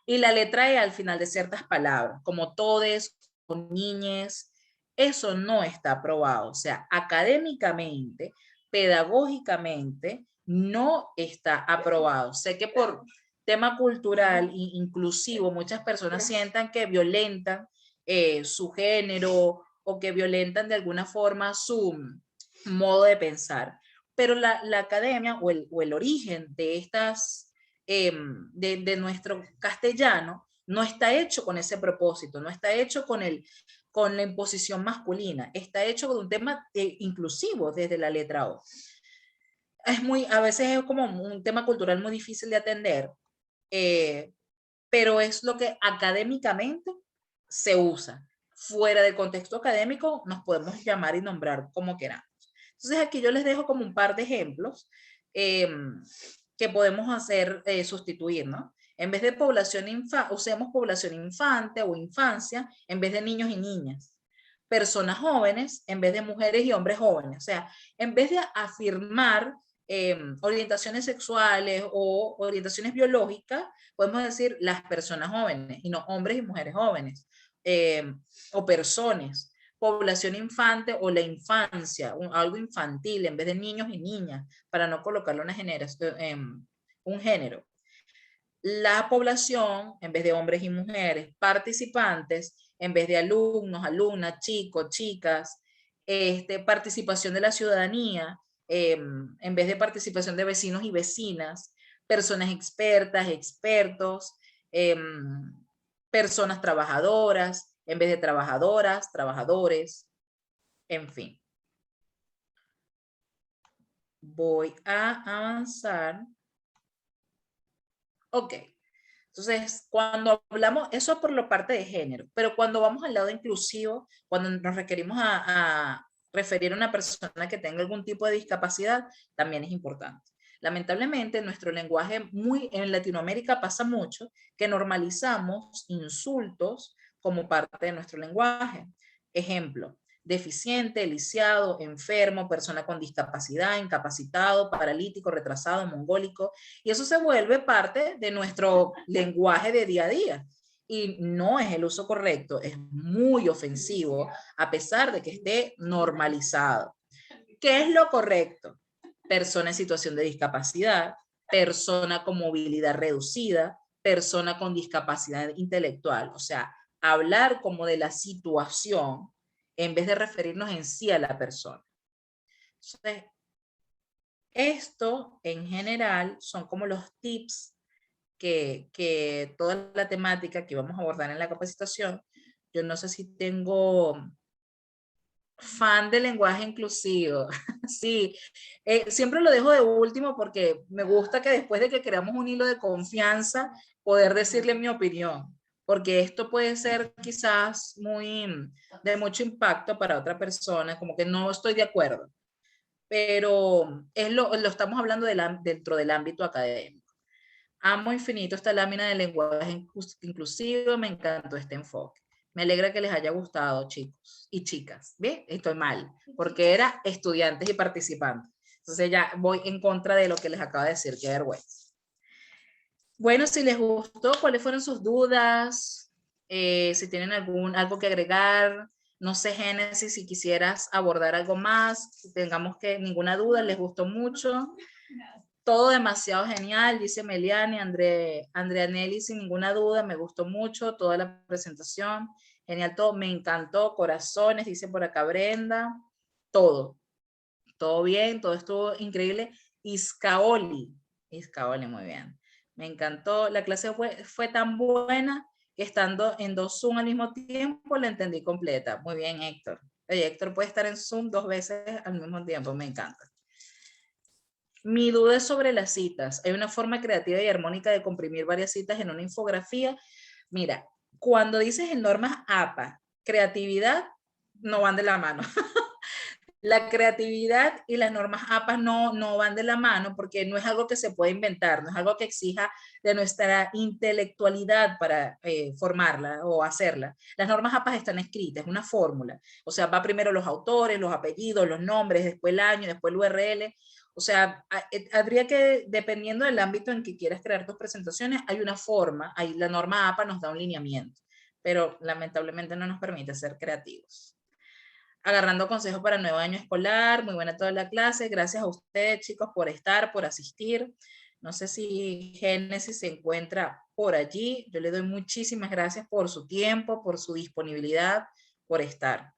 y la letra E al final de ciertas palabras, como todes o niñes. Eso no está aprobado. O sea, académicamente, pedagógicamente, no está aprobado. Sé que por tema cultural e inclusivo, muchas personas sientan que violentan su género o que violentan de alguna forma su modo de pensar. Pero la academia o el origen de estas de nuestro castellano no está hecho con ese propósito, no está hecho con la imposición masculina, está hecho con un tema inclusivo desde la letra O. A veces es como un tema cultural muy difícil de atender, pero es lo que académicamente se usa. Fuera del contexto académico nos podemos llamar y nombrar como queramos. Entonces aquí yo les dejo como un par de ejemplos que podemos hacer, sustituir, ¿no? En vez de usemos población infante o infancia, en vez de niños y niñas. Personas jóvenes, en vez de mujeres y hombres jóvenes. O sea, en vez de afirmar orientaciones sexuales o orientaciones biológicas, podemos decir las personas jóvenes y no hombres y mujeres jóvenes o personas, población infante o la infancia, algo infantil en vez de niños y niñas, para no colocarle un género. La población, en vez de hombres y mujeres, participantes, en vez de alumnos, alumnas, chicos, chicas, participación de la ciudadanía, en vez de participación de vecinos y vecinas, personas expertas, expertos, personas trabajadoras, en vez de trabajadoras, trabajadores, en fin. Voy a avanzar. Ok. Entonces, cuando hablamos, eso es por la parte de género, pero cuando vamos al lado inclusivo, cuando nos requerimos a referir a una persona que tenga algún tipo de discapacidad, también es importante. Lamentablemente, nuestro lenguaje en Latinoamérica pasa mucho que normalizamos insultos como parte de nuestro lenguaje. Ejemplo, deficiente, lisiado, enfermo, persona con discapacidad, incapacitado, paralítico, retrasado, mongólico, y eso se vuelve parte de nuestro lenguaje de día a día. Y no es el uso correcto, es muy ofensivo, a pesar de que esté normalizado. ¿Qué es lo correcto? Persona en situación de discapacidad, persona con movilidad reducida, persona con discapacidad intelectual. O sea, hablar como de la situación en vez de referirnos en sí a la persona. Entonces, esto en general son como los tips que toda la temática que vamos a abordar en la capacitación. Yo no sé si tengo fan del lenguaje inclusivo. Sí, siempre lo dejo de último porque me gusta que después de que creamos un hilo de confianza, poder decirle mi opinión, porque esto puede ser quizás de mucho impacto para otra persona, como que no estoy de acuerdo, pero lo estamos hablando dentro del ámbito académico. Amo infinito esta lámina de lenguaje inclusivo, me encantó este enfoque. Me alegra que les haya gustado, chicos y chicas. Bien, estoy mal, porque era estudiantes y participantes. Entonces ya voy en contra de lo que les acabo de decir, qué vergüenza. Bueno, si les gustó, ¿cuáles fueron sus dudas? Si tienen algo que agregar, no sé, Génesis, si quisieras abordar algo más, tengamos que ninguna duda, les gustó mucho. Todo demasiado genial, dice Meliani, Andrea Nelly, sin ninguna duda, me gustó mucho toda la presentación, genial todo, me encantó, corazones, dice por acá Brenda, todo bien, todo estuvo increíble. Iscaoli, muy bien. Me encantó. La clase fue tan buena que estando en 2 Zoom al mismo tiempo la entendí completa. Muy bien, Héctor. Oye, Héctor puede estar en Zoom 2 veces al mismo tiempo. Me encanta. Mi duda es sobre las citas. ¿Hay una forma creativa y armónica de comprimir varias citas en una infografía? Mira, cuando dices en normas APA, creatividad no van de la mano. La creatividad y las normas APA no van de la mano porque no es algo que se puede inventar, no es algo que exija de nuestra intelectualidad para formarla o hacerla. Las normas APA están escritas, es una fórmula. O sea, va primero los autores, los apellidos, los nombres, después el año, después el URL. O sea, habría que, dependiendo del ámbito en que quieras crear tus presentaciones, hay una forma, ahí la norma APA nos da un lineamiento, pero lamentablemente no nos permite ser creativos. Agarrando consejos para el nuevo año escolar, muy buena toda la clase, gracias a ustedes chicos por estar, por asistir. No sé si Génesis se encuentra por allí, yo le doy muchísimas gracias por su tiempo, por su disponibilidad, por estar.